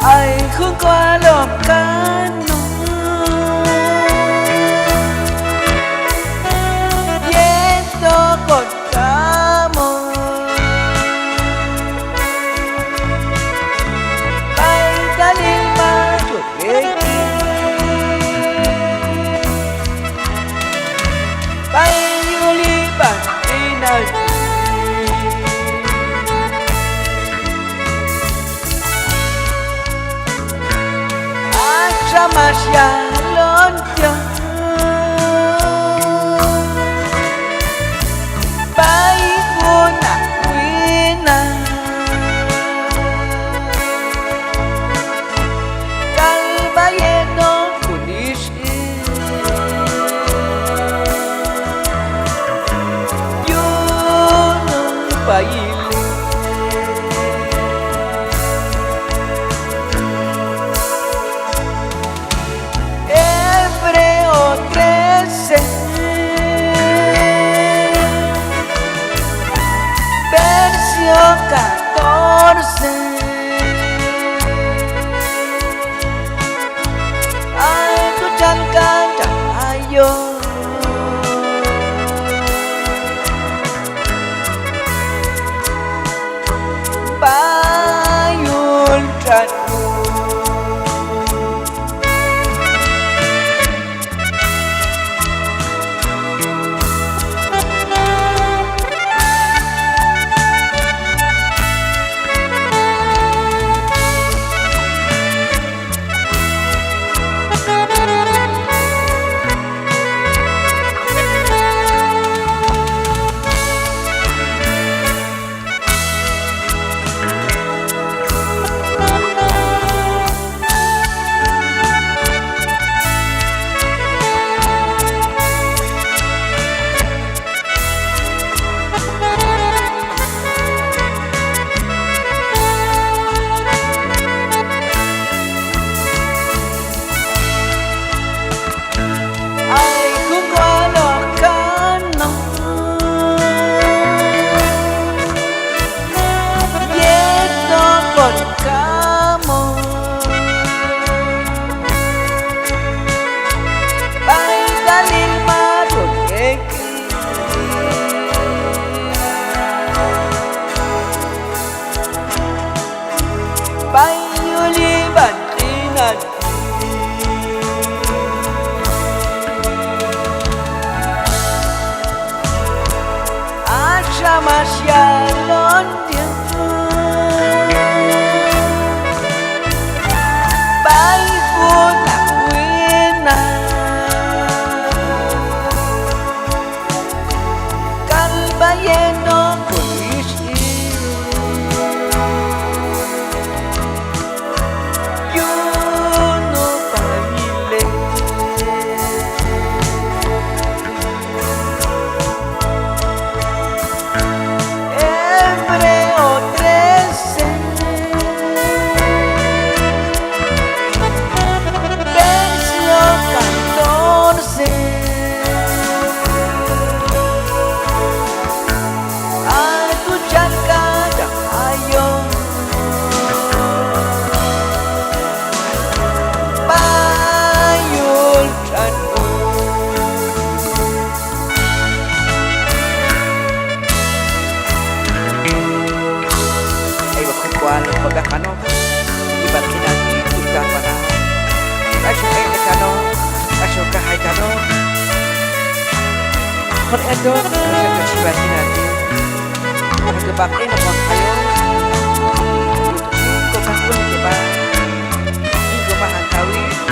Ai không qua lòng can Yendo con camo Bay ta lima thuộc ghế Bay như ly bản đi nào Masya lonjong Baik guna wina Kalbayeno kunis Yunung bayi Versión 14 Ai tu chẳng can chẳng ai vô Bayun tranu qanjobal pagkakano iba't kinati tukang wana kasyo kano kasyo kahay kano kon edo kasyo kasibat kinati nagabak na kayo ko kakul diba ko mahangkawi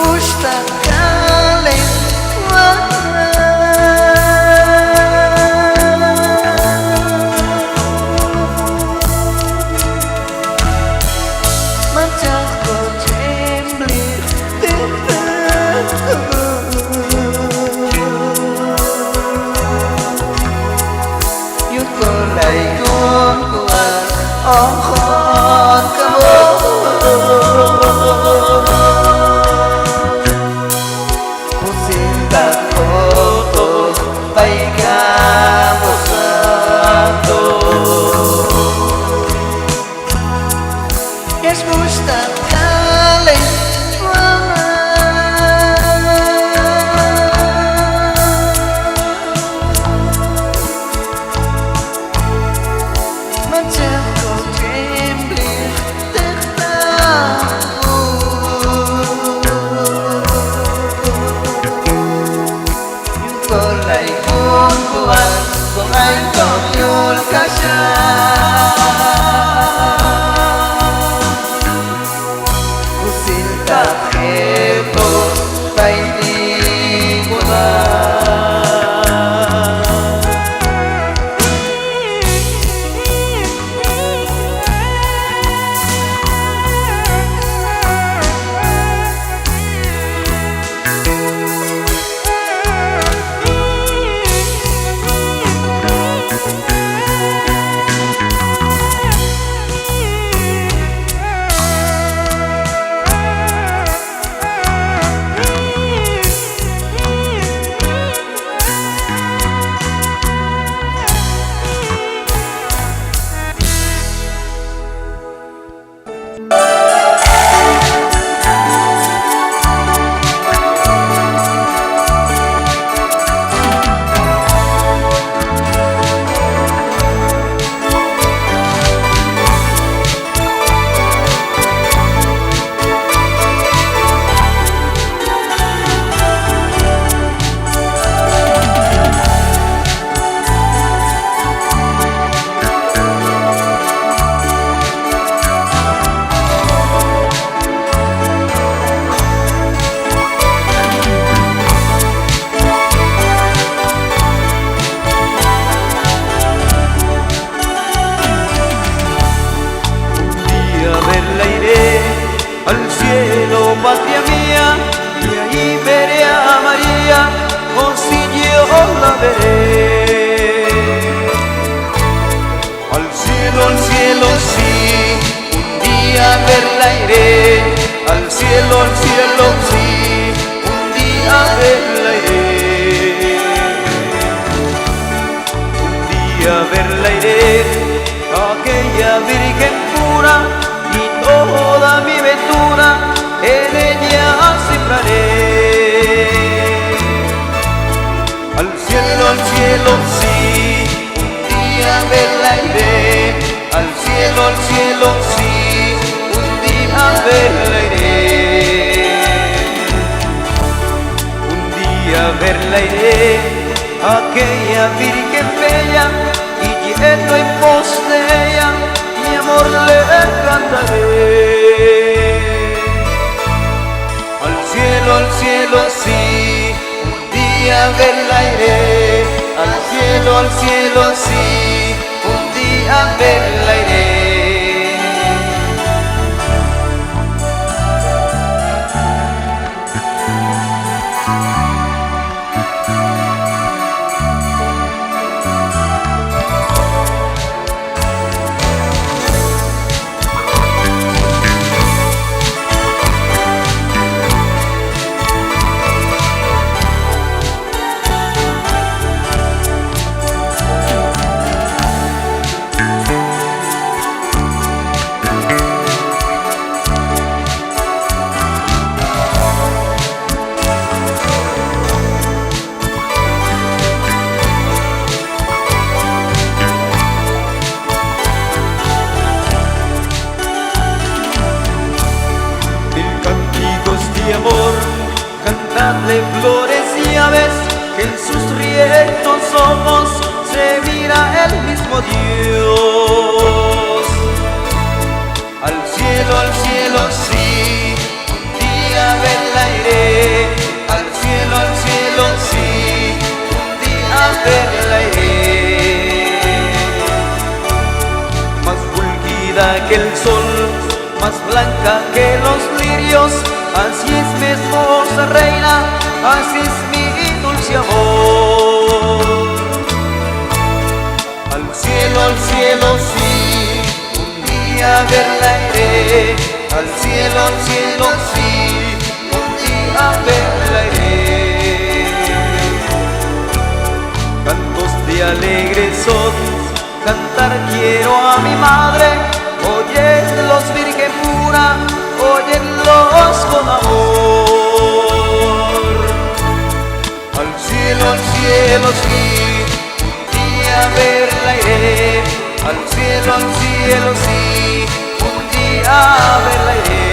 gusta calentar. Mataku tremblir Yukolai kuat ohon kamu Kusinta kotos baik kamu satu Es gusta patria mía, y ahí veré a María, o si yo la veré. Al cielo sí, un día verla iré. Al cielo sí, un día verla iré. Un día verla iré, aquella virgen pura, y toda mi ventura en ella cifraré. Al cielo sí, un día verla iré. Al cielo sí, un día verla iré. Un día verla iré, aquella virgen bella, y yendo en pos de ella, mi amor le cantaré. Al cielo sí, un día verla iré. Al cielo sí, un día verla iré. Cantadle flores y aves, que en sus rietos ojos se mira el mismo Dios. Al cielo sí, un día verla iré. que el sol, más blanca que los lirios. Así es mi esposa reina, así es mi dulce amor. Al cielo sí, un día verla iré. Al cielo sí, un día verla iré. Cantos de alegre son, cantar quiero a mi madre. Óyenlos, Virgen pura, óyenlos con amor. Al cielo sí, un día verla iré. Al cielo sí, un día verla iré.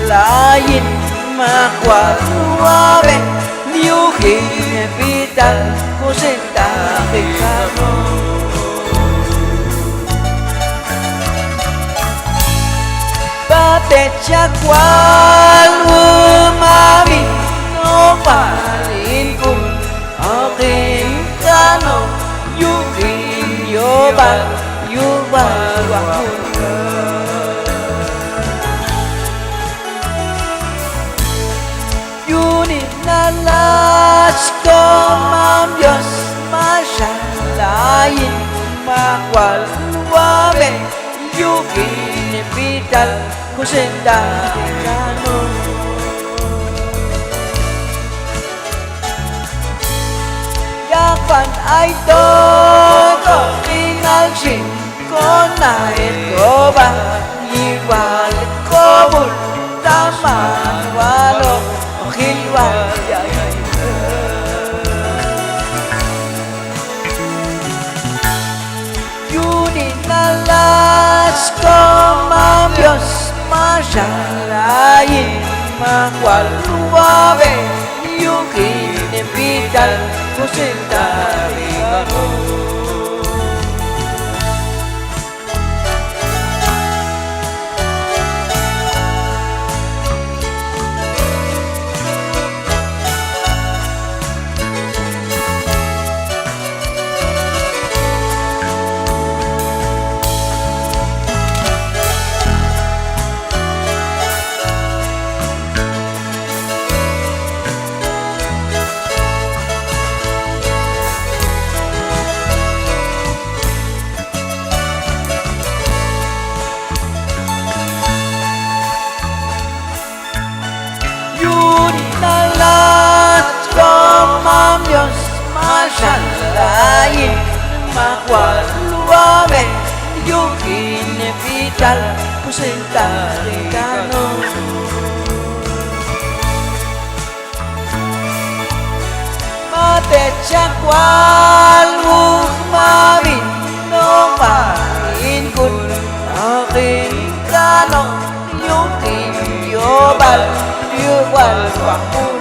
lain makuwabe niuhi pitang kusita kikano matecha cual umami no parin kun akin kano yukin yobal yubal wakun Yunin nalas ko mam Diyos masyalayin makwal wabe yukin vital kusendano Yapan ay to tingal sin ko na ito ba iwal ko mul tama walo hilwal Yunin nalas ko mam Diyos masyalayin makwal wabe yukin vital kusendano Diyos masyalayin makwal wabe yukin vital kusendano matecha kwal umabin no parin kun akin kano yukin yobal yubal wakun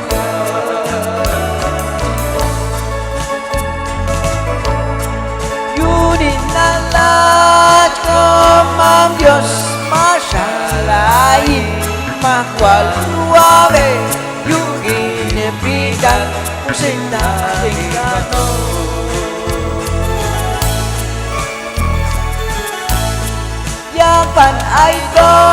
Nalat ko mam Diyos masyalayin makwal wabe yukin vital kusendano Yapan ay to